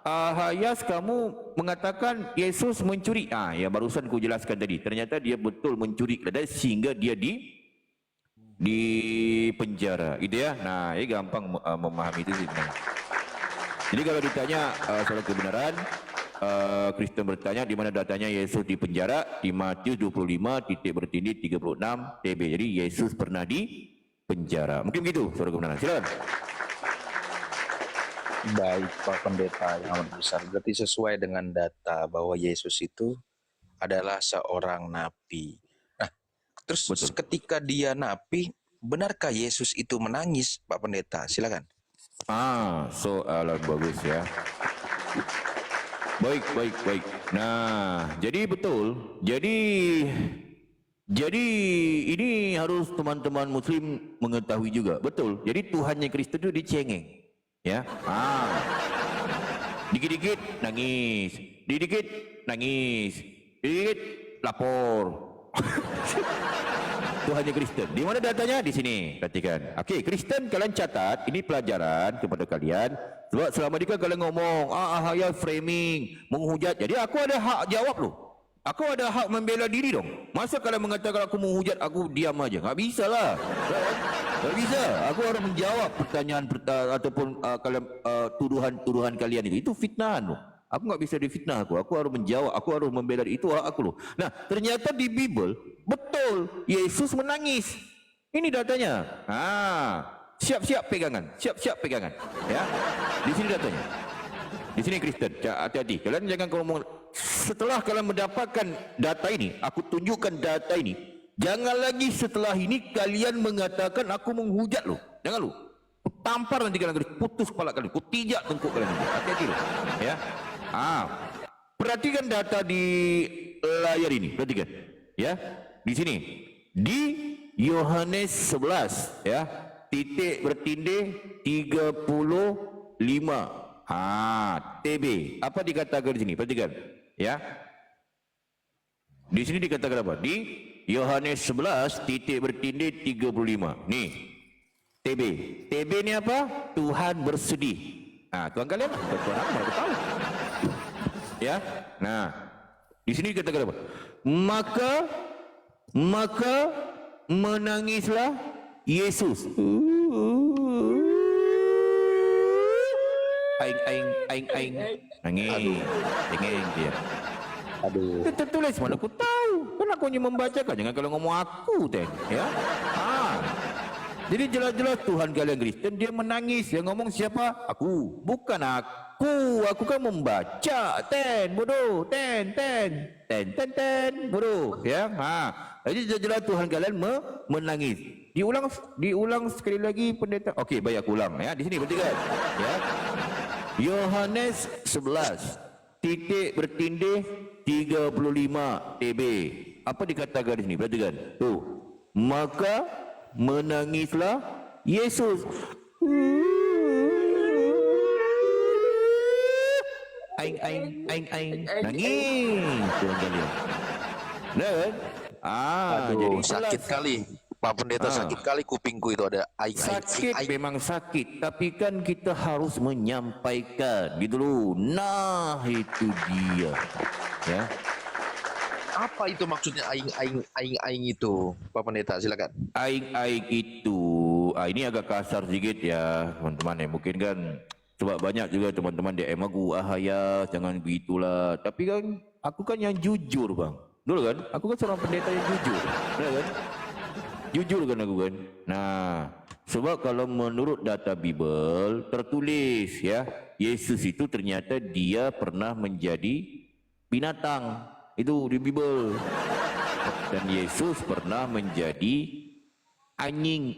Hayas kamu mengatakan Yesus mencuri. Ya barusan ku jelaskan tadi. Ternyata dia betul mencuri keledai sehingga dia di penjara. Gitu ya. Nah, ini gampang memahami itu sih. Jadi kalau ditanya soal kebenaran, Kristen bertanya di mana datanya Yesus di penjara, di Matius 25 titik bertindih 36 TB. Jadi Yesus pernah di penjara. Mungkin begitu soal kebenaran. Silakan. Baik Pak Pendeta yang amat besar. Berarti sesuai dengan data bahwa Yesus itu adalah seorang nabi. Nah, terus Betul. ketika dia nabi, benarkah Yesus itu menangis, Pak Pendeta? Silakan. Soalan bagus ya. Baik. Nah, jadi betul. Jadi ini harus teman-teman Muslim mengetahui juga. Betul. Jadi Tuhannya Kristus itu dicengeng. Ya. Dikit-dikit nangis. Dikit nangis. Dikit lapor. Tuhannya Kristen. Di mana datanya? Di sini. Perhatikan. Okey, Kristen kalian catat. Ini pelajaran kepada kalian. Sebab selama ni kan kalian ngomong, Ahaya framing, menghujat. Jadi aku ada hak jawab loh. Aku ada hak membela diri dong. Masa kalian mengatakan aku menghujat, aku diam aja? Tak bisa lah. Tak bisa. Aku harus menjawab pertanyaan ataupun kalian tuduhan-tuduhan kalian itu. Itu fitnahan loh. Aku tak bisa difitnah aku. Aku harus menjawab. Aku harus membela diri. Itu hak aku loh. Nah, ternyata di Bible betul Yesus menangis. Ini datanya. Siap-siap pegangan. Siap-siap pegangan. Ya. Di sini datanya. Di sini Kristen. Hati-hati. Kalian jangan ngomong. Setelah kalian mendapatkan data ini, aku tunjukkan data ini. Jangan lagi setelah ini kalian mengatakan aku menghujat loh. Jangan loh. Tampar nanti kalian putus kepala kalian. Kutijak tengkuk kalian. Hati-hati loh. Ya. Perhatikan data di layar ini. Perhatikan. Ya. Di sini. Di Yohanes 11 ya. Titik bertindih 35. TB. Apa dikatakan di sini? Perhatikan. Ya. Di sini dikatakan apa? Di Yohanes 11 titik bertindih 35. Nih. TB. TB ni apa? Tuhan bersedih. Tuhan kalian Tuhan aku mana tahu. Ya. Nah, di sini dikatakan apa? Maka menangislah Yesus. Aing. Nangis dia. Aduh. Itu tertulis mana aku tahu. Kan aku hanya membacakan. Jangan kalau ngomong aku ten. Ya. Jadi jelas-jelas Tuhan kalian Kristen dia menangis. Yang ngomong siapa? Aku. Bukan aku. Aku kan membaca. Ten bodoh. Ten bodoh. Ya. Jadi jelas-jelas Tuhan kalian menangis. Diulang sekali lagi pendeta. Okey, baik aku ulang ya. Di sini bertiga. Ya. Yohanes 11 titik bertindih 35 TB. Apa dikatakan di sini? Perhatikan. Tuh. Maka menangislah Yesus. Aing. Nangis. Tuhan kalian. Dan Aduh, jadi sakit kali. Pak Pendeta, sakit kali kupingku itu ada sakit memang sakit, tapi kan kita harus menyampaikan gitu loh. Nah, itu dia. Ya. Apa itu maksudnya aing itu, Pak Pendeta? Silakan. Aing itu, ini agak kasar sedikit ya, teman-teman ya. Mungkin kan sebab banyak juga teman-teman DM aku, ya jangan begitulah. Tapi kan aku kan yang jujur, Bang. Dulu kan, aku kan seorang pendeta yang jujur, ya kan? Jujur kan aku kan. Nah, sebab kalau menurut data Bible tertulis ya, Yesus itu ternyata dia pernah menjadi binatang. Itu di Bible. Dan Yesus pernah menjadi anjing.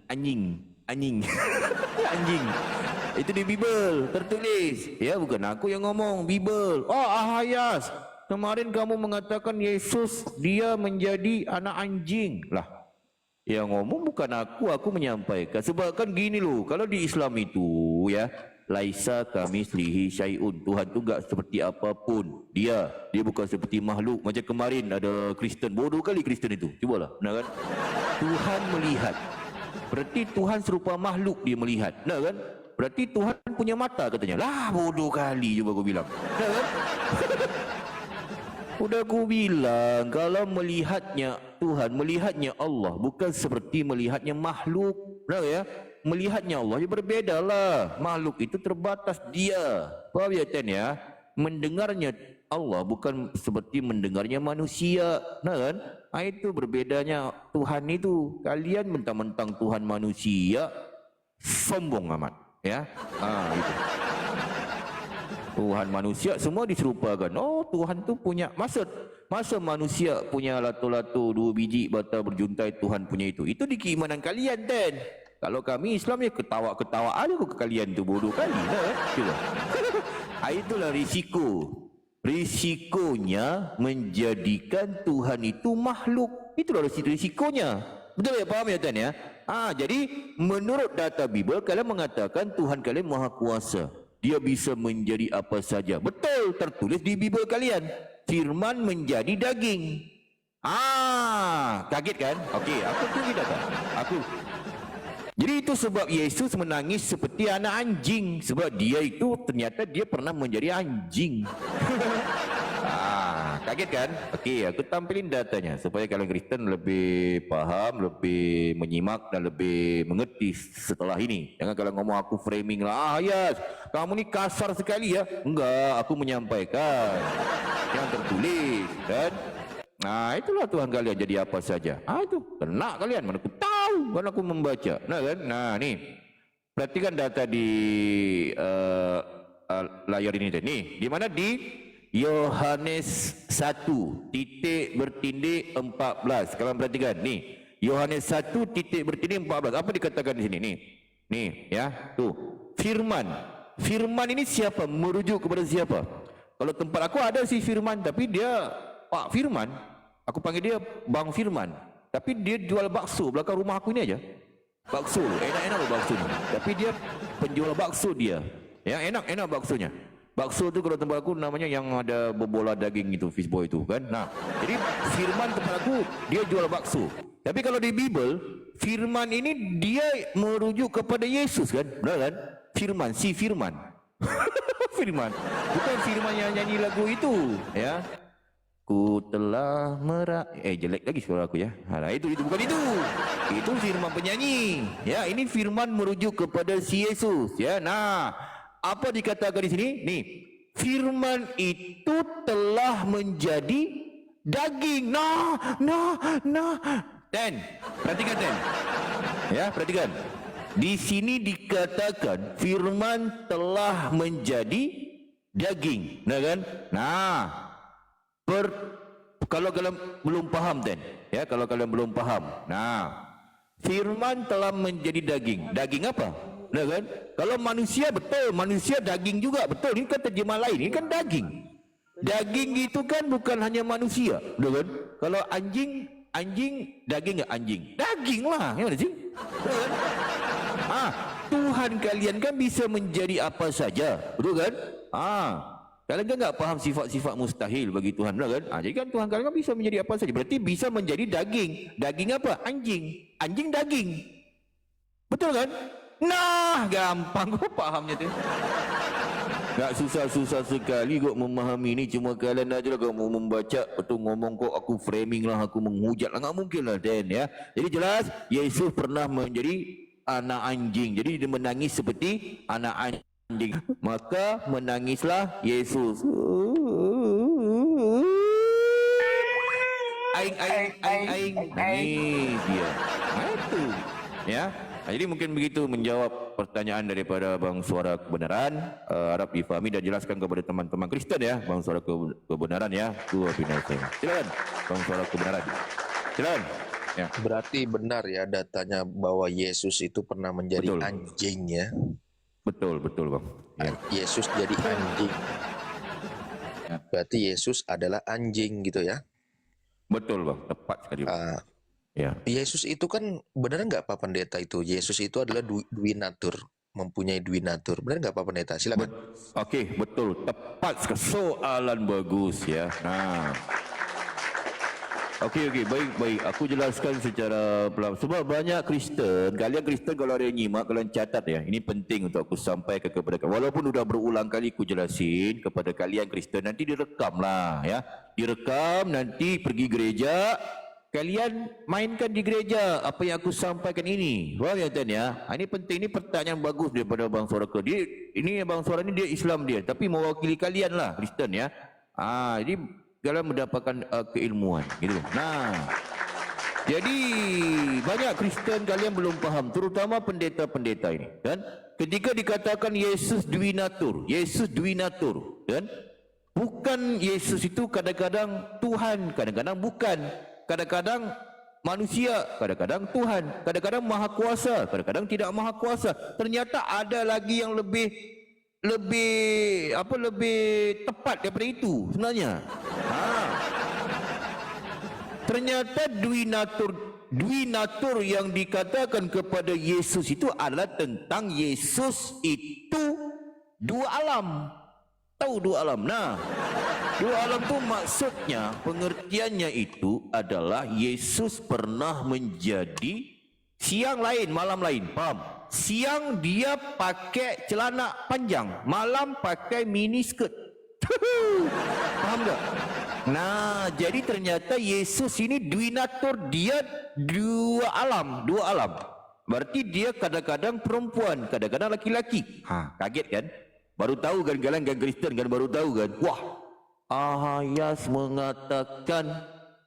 Anjing. Itu di Bible tertulis. Ya, bukan aku yang ngomong, Bible. Oh, Ahayas, kemarin kamu mengatakan Yesus dia menjadi anak anjing. Lah, yang ngomong bukan aku menyampaikan. Sebab kan gini loh, kalau di Islam itu ya, laisa kamislihi syai'un. Tuhan tu enggak seperti apapun. Dia bukan seperti makhluk. Macam kemarin ada Kristen, bodoh kali Kristen itu. Cubalah, benar kan? Tuhan melihat. Berarti Tuhan serupa makhluk dia melihat. Benar kan? Berarti Tuhan punya mata katanya. Lah, bodoh kali cuba aku bilang. Benar kan? Udah aku bilang, kalau melihatnya Tuhan, melihatnya Allah bukan seperti melihatnya makhluk. Benar ya? Melihatnya Allah, ya berbeda lah. Makhluk itu terbatas dia. Faham ya, Ten ya? Mendengarnya Allah bukan seperti mendengarnya manusia. Nah kan? Itu berbedanya Tuhan itu. Kalian mentang-mentang Tuhan manusia, sombong amat. Ya? Itu. Tuhan manusia semua diserupakan. Oh, Tuhan tu punya masa manusia punya lato-lato 2 biji bata berjuntai, Tuhan punya itu. Itu di keimanan kalian, Ten. Kalau kami Islam ya ketawa-ketawa aja ke kalian tu, bodoh kali. Coba. Itulah risiko. Risikonya menjadikan Tuhan itu makhluk. Itulah risikonya. Betul ya, paham ya, Ten ya? Jadi menurut data Bible kalian mengatakan Tuhan kalian Maha Kuasa. Dia bisa menjadi apa saja. Betul, tertulis di Bible kalian. Firman menjadi daging. Kaget kan? Okey, aku tunggu data. Jadi itu sebab Yesus menangis seperti anak anjing. Sebab dia itu ternyata dia pernah menjadi anjing. Kaget kan? Okey, aku tampilin datanya supaya kalian Kristen lebih paham, lebih menyimak dan lebih mengerti setelah ini. Jangan kalian ngomong aku framing lah. Yes, kamu ni kasar sekali ya. Enggak, aku menyampaikan yang tertulis kan. Itulah Tuhan kalian jadi apa saja. Itu kena kalian, mana aku tahu kan aku membaca. Nah kan? Ni. Perhatikan data di layar ini tadi. Di mana di Yohanes 1:14. Kalian perhatikan ni. Yohanes 1:14. Apa dikatakan di sini ni? Nih ya, tuh. Firman. Firman ini siapa? Merujuk kepada siapa? Kalau tempat aku ada si Firman, tapi dia Pak Firman. Aku panggil dia Bang Firman. Tapi dia jual bakso belakang rumah aku ini aja. Bakso, enak-enak loh bakso ni. Tapi dia penjual bakso dia. Ya, enak-enak baksonya. Bakso tu kalau tempat aku namanya yang ada bola daging itu, fishboy itu kan. Jadi Firman tempat aku dia jual bakso. Tapi kalau di Bible, Firman ini dia merujuk kepada Yesus kan? Benar kan? Firman, si Firman. Firman. Bukan Firman yang nyanyi lagu itu, ya. Ku telah jelek lagi suara aku ya. Itu bukan itu. Itu Firman penyanyi. Ya, ini Firman merujuk kepada si Yesus, ya. Apa dikatakan di sini? Nih, Firman itu telah menjadi daging. Dan perhatikan, Dan. Ya, perhatikan. Di sini dikatakan Firman telah menjadi daging, nah kan? Kalau kalian belum paham, Dan, ya, kalau kalian belum paham. Firman telah menjadi daging. Daging apa? Nah kan? Kalau manusia betul, manusia daging juga betul. Ini kan terjemah lain, ini kan daging. Daging itu kan bukan hanya manusia, nah kan? Kalau anjing daging nggak anjing? Daging lah, gimana sih? Nah kan? Tuhan kalian kan bisa menjadi apa saja, betul kan? Kalian kan tak faham sifat-sifat mustahil bagi Tuhan lah kan? Jadi kan Tuhan kalian kan bisa menjadi apa saja. Berarti bisa menjadi daging. Daging apa? Anjing. Anjing daging. Betul kan? Nah, gampang kok pahamnya tu. Tak susah-susah sekali kok memahami ni. Cuma kalian aja lah kamu membaca betul ngomong kok aku framing lah, aku menghujat lah. Tak mungkin lah Dan ya. Jadi jelas Yesus pernah menjadi anak anjing. Jadi dia menangis seperti anak anjing. Maka menangislah Yesus. Aing nangis dia. Itu ya. Jadi mungkin begitu menjawab pertanyaan daripada Bang Suara Kebenaran. Harap difahami dan jelaskan kepada teman-teman Kristen ya. Bang Suara Kebenaran ya. Dua binatang. Silakan Bang Suara Kebenaran. Silakan. Ya. Berarti benar ya datanya bahwa Yesus itu pernah menjadi anjing ya. Betul Bang. Ya. Yesus jadi anjing. Berarti Yesus adalah anjing gitu ya. Betul Bang, tepat sekali. Ya. Yesus itu kan benar nggak Pak Pendeta itu? Yesus itu adalah dwi natur, mempunyai dwi natur. Benar nggak Pak Pendeta? Silakan. Okey, betul. Tepat sekali. Soalan bagus ya. Nah. Okey, baik. Aku jelaskan secara pelan. Sebab banyak Kristen, kalian Kristen kalau ada yang nyimak, kalian catat ya. Ini penting untuk aku sampaikan kepada kalian. Walaupun sudah berulang kali aku jelasin kepada kalian Kristen, nanti direkam lah ya. Direkam, nanti pergi gereja, kalian mainkan di gereja apa yang aku sampaikan ini. Faham ya tuan ya? Ini penting, ini pertanyaan bagus daripada Bang Suara ke. Ini Bang Suara ni dia Islam dia, tapi mewakili kalian lah Kristen ya. Jadi kalian mendapatkan keilmuan gitu. Nah, jadi banyak Kristen kalian belum faham, terutama pendeta-pendeta ini kan. Ketika dikatakan Yesus dwi natur, kan? Bukan Yesus itu kadang-kadang Tuhan, kadang-kadang bukan. Kadang-kadang manusia, kadang-kadang Tuhan, kadang-kadang maha kuasa, kadang-kadang tidak maha kuasa. Ternyata ada lagi yang lebih tepat daripada itu sebenarnya. Ternyata dwi natur yang dikatakan kepada Yesus itu adalah tentang Yesus itu dua alam. Tahu dua alam? Nah, dua alam tu maksudnya, pengertiannya itu adalah Yesus pernah menjadi siang lain, malam lain. Faham? Siang dia pakai celana panjang, malam pakai mini skirt. Faham tak? Nah, jadi ternyata Yesus ini dwi natur, dia dua alam. Berarti dia kadang-kadang perempuan, kadang-kadang laki-laki. Kaget kan? Baru tahu kan kalian kan Kristen kan, baru tahu kan? Wah, Ahayas mengatakan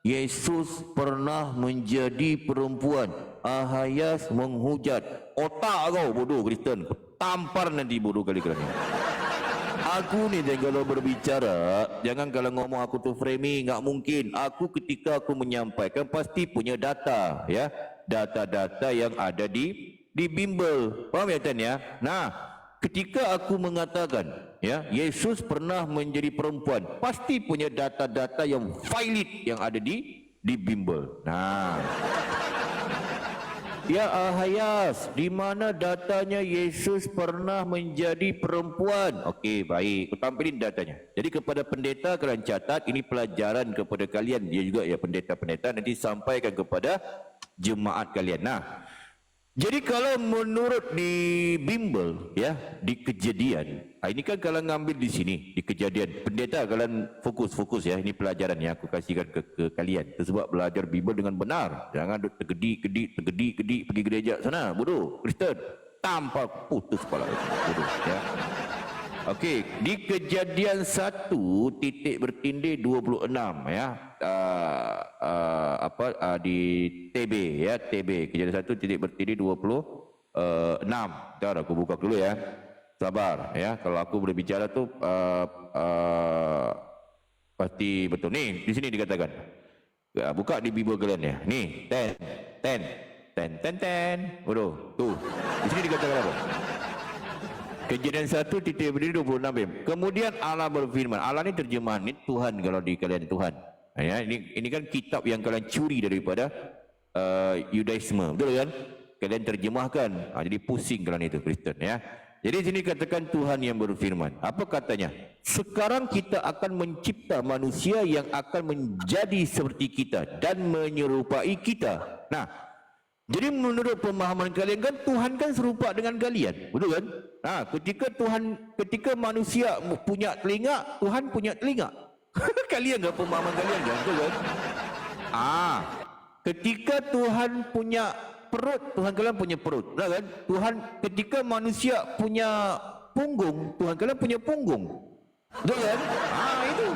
Yesus pernah menjadi perempuan. Ahayas menghujat. Otak kau bodoh Kristen. Tampar nanti bodoh kali kalian. Aku ni kalau berbicara, jangan kalau ngomong aku tu framing, enggak mungkin. Aku ketika aku menyampaikan pasti punya data ya. Data-data yang ada di bimbel. Faham ya Tan ya? Nah, ketika aku mengatakan ya Yesus pernah menjadi perempuan, pasti punya data-data yang valid yang ada di bimbel. Nah, ya Ahayas, di mana datanya Yesus pernah menjadi perempuan? Okey, baik. Aku tampilin datanya. Jadi kepada pendeta kalian catat, ini pelajaran kepada kalian. Dia juga ya pendeta-pendeta nanti sampaikan kepada jemaat kalian. Nah, jadi kalau menurut di bimbel ya, di Kejadian, ini kan kalian ngambil di sini di Kejadian. Pendeta kalian fokus ya, ini pelajaran yang aku kasihkan ke kalian. Sebab belajar bimbel dengan benar. Jangan tergedik pergi gereja sana, bodoh Kristen. Tanpa putus kepala bodoh ya. Okey, di Kejadian 1 titik bertindih 26 ya. Di TB ya, TB Kejadian 1 titik bertindih 26. Ntar aku buka dulu ya. Sabar ya, kalau aku berbicara tu pasti betul. Nih, di sini dikatakan. Buka di Bible kalian ya. Nih, 10. Bodoh. Tuh. Di sini dikatakan apa? Kejadian 1 titik berdiri 26. Kemudian Allah berfirman. Allah ni terjemahan ni Tuhan, kalau di kalian Tuhan. Ya, ini kan kitab yang kalian curi daripada Yudaisme. Betul kan? Kalian terjemahkan. Jadi pusing kalian itu Kristen ya. Jadi sini katakan Tuhan yang berfirman. Apa katanya? Sekarang kita akan mencipta manusia yang akan menjadi seperti kita dan menyerupai kita. Nah, jadi menurut pemahaman kalian kan Tuhan kan serupa dengan kalian, betul kan? Nah, ketika manusia punya telinga, Tuhan punya telinga. Kalian enggak pemahaman kalian kan, betul kan? Ketika Tuhan punya perut, Tuhan kalian punya perut, betul kan? Tuhan ketika manusia punya punggung, Tuhan kalian punya punggung. Betul kan? Itu.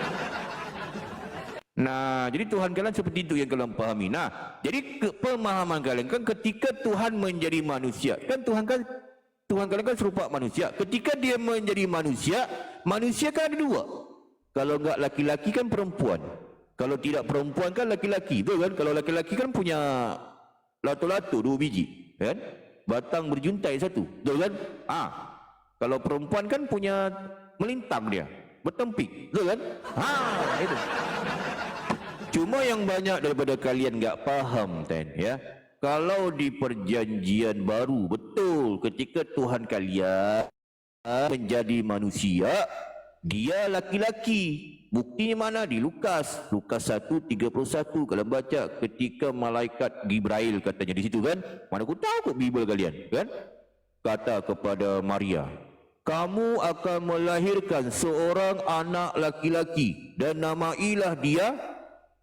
Nah, jadi Tuhan kalian seperti itu yang kalian pahami. Nah, jadi pemahaman kalian kan ketika Tuhan menjadi manusia, kan Tuhan kalian kan serupa manusia. Ketika dia menjadi manusia, manusia kan ada dua. Kalau enggak laki-laki kan perempuan. Kalau tidak perempuan kan laki-laki, betul kan? Kalau laki-laki kan punya lato-lato 2 biji, kan? Batang berjuntai 1, betul kan? Kalau perempuan kan punya melintang dia, bertempik, betul kan? Itu. Cuma yang banyak daripada kalian enggak paham, ya. Kalau di perjanjian baru, betul, ketika Tuhan kalian menjadi manusia, dia laki-laki. Buktinya mana? Di Lukas 1:31 kalau baca, ketika malaikat Gibrail katanya di situ kan. Mana aku tahu kok Bible kalian, kan? Kata kepada Maria, kamu akan melahirkan seorang anak laki-laki dan namailah dia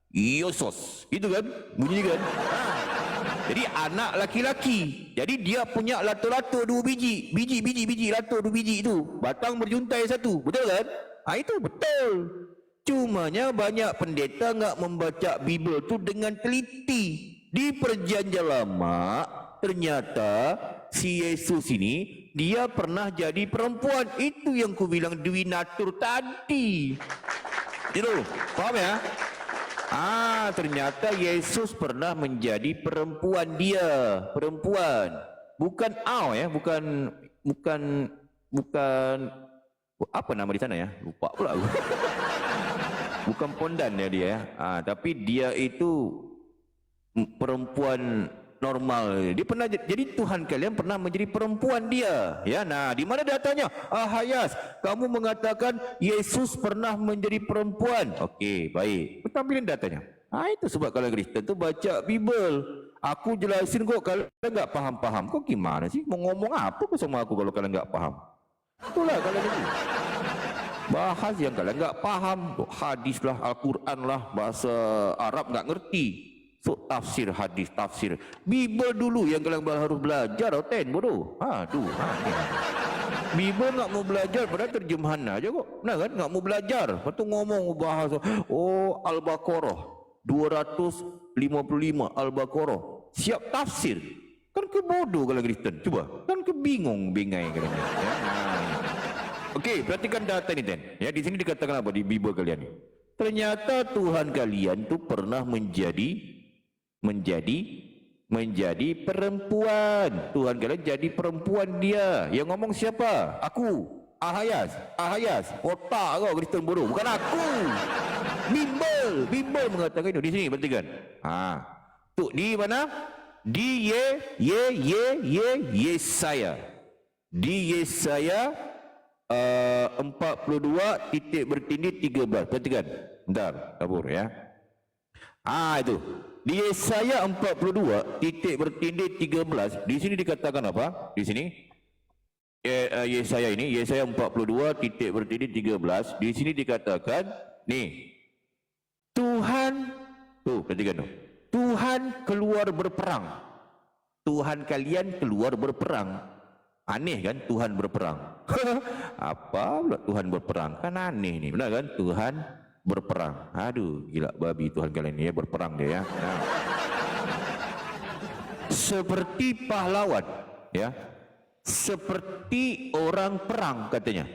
Yesus. Itu kan? Bunyi kan? Jadi anak laki-laki. Jadi dia punya lato-lato 2 biji. Biji lato 2 biji itu. Batang berjuntai 1. Betul kan? Itu betul. Cumanya banyak pendeta enggak membaca Bible tu dengan teliti. Di perjanjian lama ternyata si Yesus ini dia pernah jadi perempuan. Itu yang ku bilang Dwi Natur tadi. Itu, paham ya? Ternyata Yesus pernah menjadi perempuan dia, perempuan. Bukan ya, bukan apa nama di sana ya? Lupa pula aku. Bukan pondan ya dia. Tapi dia itu perempuan normal. Dia pernah jadi Tuhan kalian pernah menjadi perempuan dia. Ya, nah, di mana datanya? Ahayas, kamu mengatakan Yesus pernah menjadi perempuan. Okey, baik. Tampilin datanya. Itu sebab kalau Kristen tu baca Bible. Aku jelasin kok, kalian enggak faham-faham. Kok gimana sih? Mau ngomong apa kok sama aku kalau kalian enggak faham? Itulah kalian itu. Bahas yang kalian enggak faham. Hadis lah, Al-Quran lah, bahasa Arab enggak ngerti. So, tafsir hadis, tafsir Bible dulu yang kalian harus belajar. Bodoh. Bible enggak mau belajar, padahal terjemahan aja kok. Nah kan, enggak mau belajar. Lepas tu ngomong bahasa, Al-Baqarah 255 Al-Baqarah. Siap tafsir. Kan kebodoh kalau Kristen. Coba. Kan kebingung bingai kalian. Ya. Okey, perhatikan data ni Dan. Ya, di sini dikatakan apa di Bible kalian ni? Ternyata Tuhan kalian tu pernah menjadi perempuan. Tuhan kalian jadi perempuan dia. Yang ngomong siapa? Aku. Ahayas. Otak kau Kristen bodoh. Bukan aku. Bible mengatakan itu. Di sini perhatikan. Tu di mana? Di Yesaya. Di Yesaya 42:13. Perhatikan. Bentar, tabur ya. Itu. Di Yesaya 42:13, di sini dikatakan apa? Di sini Yesaya 42:13, di sini dikatakan nih, Tuhan, perhatikan tuh. Tuhan keluar berperang. Tuhan kalian keluar berperang. Aneh kan Tuhan berperang? Apa pula Tuhan berperang? Kan aneh nih, benar kan? Tuhan berperang. Aduh, gila babi Tuhan kalian ini ya, berperang dia ya. Nah. Seperti pahlawan, ya. Seperti orang perang katanya.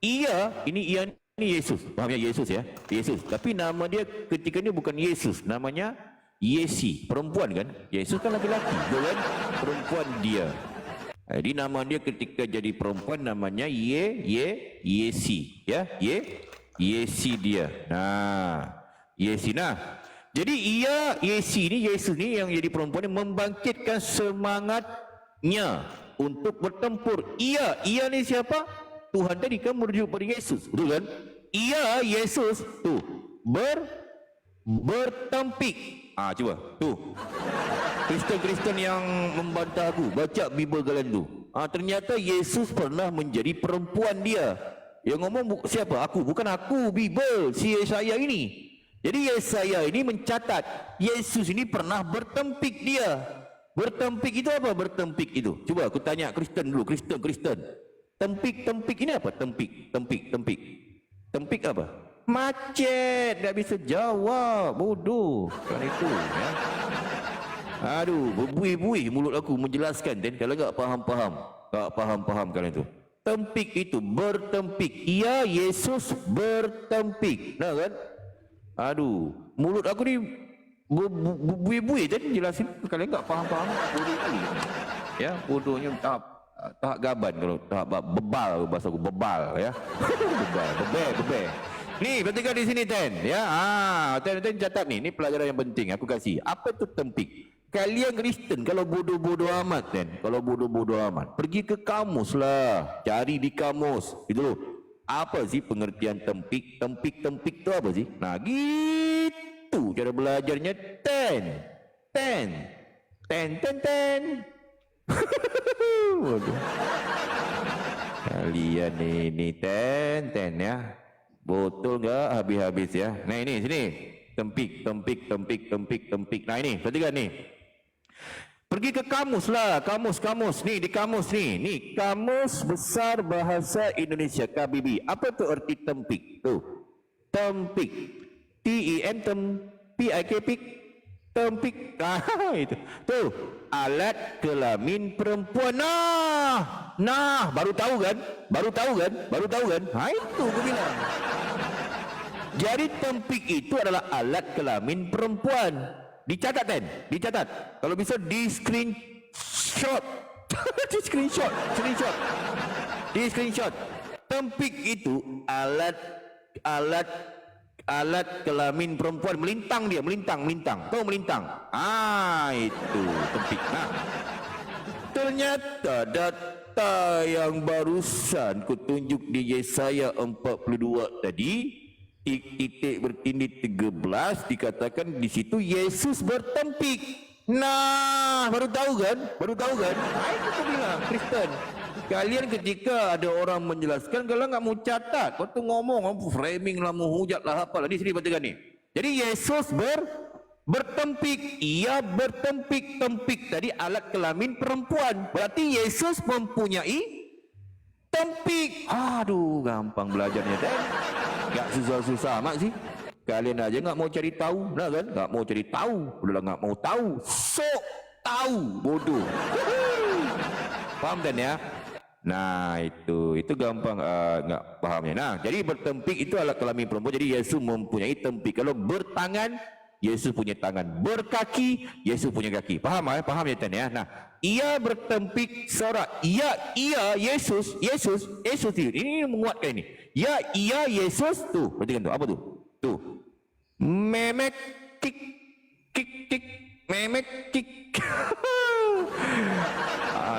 Ini Yesus. Pahamnya Yesus ya? Yesus. Tapi nama dia ketika ini bukan Yesus, namanya Yesi, perempuan kan? Yesus kan laki-laki, kan? Perempuan dia. Jadi nama dia ketika jadi perempuan namanya Yesi, ya? Yesi dia. Nah, Yesi. Nah, jadi Yesus ni yang jadi perempuan ni membangkitkan semangat untuk bertempur. Ia ni siapa? Tuhan tadi kan merujuk pada Yesus, betul kan? Ia Yesus tu bertempik. Cuba tu Kristen-Kristen yang membantah aku, baca Bible kalian tu. Ternyata Yesus pernah menjadi perempuan dia. Yang ngomong siapa? Aku, bukan aku, Bible, si Yesaya ini. Jadi Yesaya ini mencatat Yesus ini pernah bertempik dia. Bertempik itu apa? Bertempik itu, coba aku tanya Kristen dulu, Kristen. Tempik ini apa? Tempik apa? Macet, tak bisa jawab, bodoh kan itu ya. Aduh, berbuih-buih mulut aku menjelaskan, dan kalau tak faham kalian tu. Tempik itu, bertempik. Ia Yesus bertempik. Nah kan? Aduh, mulut aku ni berbuih-buih, jadi jelasin kalian tak faham. Bodoh. Ya, bodohnya tak gaban kalau tak bebal, bahasa aku bebal ya. bebel. Ni perhatikan di sini Ten ya. Ten catat ni pelajaran yang penting aku kasih. Apa itu tempik? Kalian Kristen kalau bodoh-bodoh amat Ten, kalau bodoh-bodoh amat, pergi ke kamus lah, cari di kamus gitu. Apa sih pengertian tempik? Tempik tu apa sih? Nah gitu cara belajarnya Ten. Waduh. Kalian ini ten ya. Betul enggak habis-habis ya. Nah ini sini. Tempik. Nah ini, perhatikan ni. Pergi ke kamus lah, kamus. Ni di kamus ni. Ni Kamus Besar Bahasa Indonesia KBB. Apa tu arti tempik? Tu. Tempik. T-E-M P-I-K tempik. Itu. Tu. Alat kelamin perempuan. Nah, baru tahu kan? Itu aku bilang. Jadi tempik itu adalah alat kelamin perempuan. Dicatat kan? Kalau bisa di screenshot. Di screenshot. Tempik itu alat kelamin perempuan. Melintang. Tahu melintang? Itu tempik. Nah, ternyata data yang barusan kutunjuk di Yesaya 42 tadi, titik bertindih 13, dikatakan di situ Yesus bertempik. Nah, baru tahu kan? Itu aku bilang, Kristen. Kalian ketika ada orang menjelaskan, kalau nggak mau catat, kau tu ngomong, framing lah, mau hujat lah, apalah. Di sini perhatikan ni. Jadi Yesus bertempik. Ia bertempik. Tempik tadi alat kelamin perempuan. Berarti Yesus mempunyai tempik. Aduh, gampang belajarnya kan? Gak susah-susah amat sih. Kalian aja nggak mau cari tahu, nah kan? Nggak mau cari tahu, udahlah nggak mau tahu. Sok tahu, bodoh. Paham kan ya? Nah itu gampang nggak pahamnya. Nah jadi bertempik itu alat kelamin perempuan. Jadi Yesus mempunyai tempik. Kalau bertangan, Yesus punya tangan. Berkaki, Yesus punya kaki. Paham ya? Paham ya Tan ya? Nah, ia bertempik sorak. Ia Yesus ini menguatkan ini. Ia Yesus tu. Perhatikan tu. Apa tu? Tu. Memek kik. Memek kik.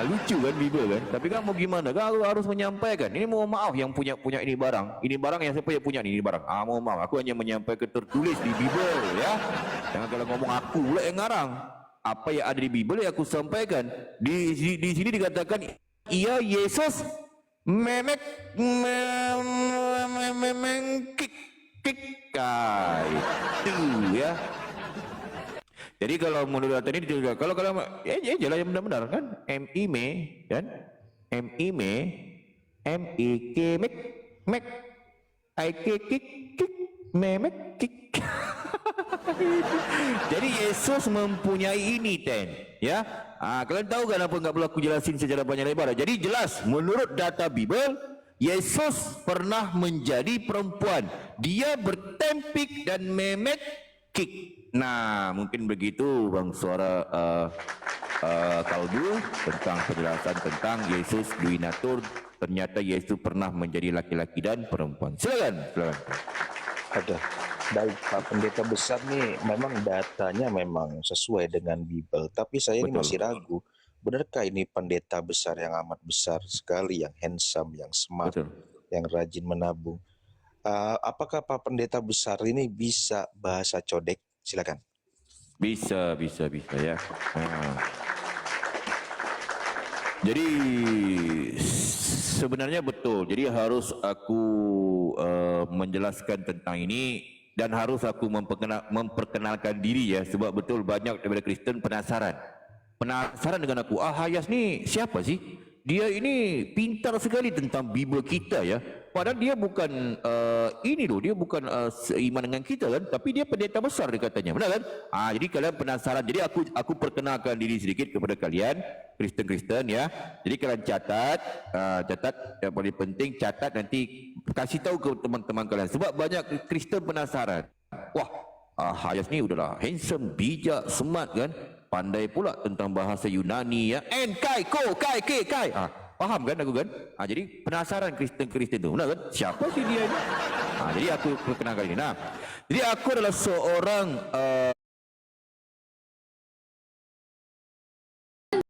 Lucu kan Bible kan? Tapi kan mau gimana? Kan aku harus menyampaikan. Ini mohon maaf yang punya ini barang. Ini barang yang siapa yang punya ini barang. Mohon maaf. Aku hanya menyampaikan tertulis di Bible ya. Jangan kalau ngomong aku pula yang ngarang. Apa yang ada di Bible yang aku sampaikan. Di sini dikatakan ia Yesus memek itu ya. Jadi kalau menurut data ini juga kalau jalan yang benar-benar kan M-I-M-E kan M-I-M-E M-I-K mek I-K-Kik memek kik. Jadi Yesus mempunyai ini Ten ya. Kalian tahu kan apa enggak perlu aku jelasin secara banyak lebar. Jadi jelas menurut data Bible Yesus pernah menjadi perempuan. Dia bertempik dan memek kik. Nah, mungkin begitu Bang Suara Kaldu tentang penjelasan tentang Yesus Duinatur. Ternyata Yesus pernah menjadi laki-laki dan perempuan. Silakan. Ada. Baik Pak Pendeta Besar nih, memang datanya memang sesuai dengan Bible. Tapi saya ini masih ragu benarkah ini pendeta besar yang amat besar sekali, yang handsome, yang smart, Betul. yang rajin menabung? Apakah Pak Pendeta besar ini bisa bahasa codek? Silakan. Bisa ya. Jadi sebenarnya betul. Jadi harus aku menjelaskan tentang ini dan harus aku memperkenalkan diri ya, sebab betul banyak daripada Kristen penasaran dengan aku. Hayas ni siapa sih? Dia ini pintar sekali tentang Bibel kita ya. Padahal dia bukan dia bukan seiman dengan kita kan, tapi dia pendeta besar dia katanya. Benar kan? Jadi kalian penasaran. Jadi aku perkenalkan diri sedikit kepada kalian Kristen-Kristen ya. Jadi kalian catat yang paling penting, catat, nanti kasih tahu ke teman-teman kalian sebab banyak Kristen penasaran. Wah, Hayas ni udahlah handsome, bijak, smart kan? Pandai pula tentang bahasa Yunani ya. Kai. Faham kan aku kan? Jadi penasaran Kristen tu. Benar kan? Siapa sih dia ni? Jadi aku perkenalkan ini. Jadi aku adalah seorang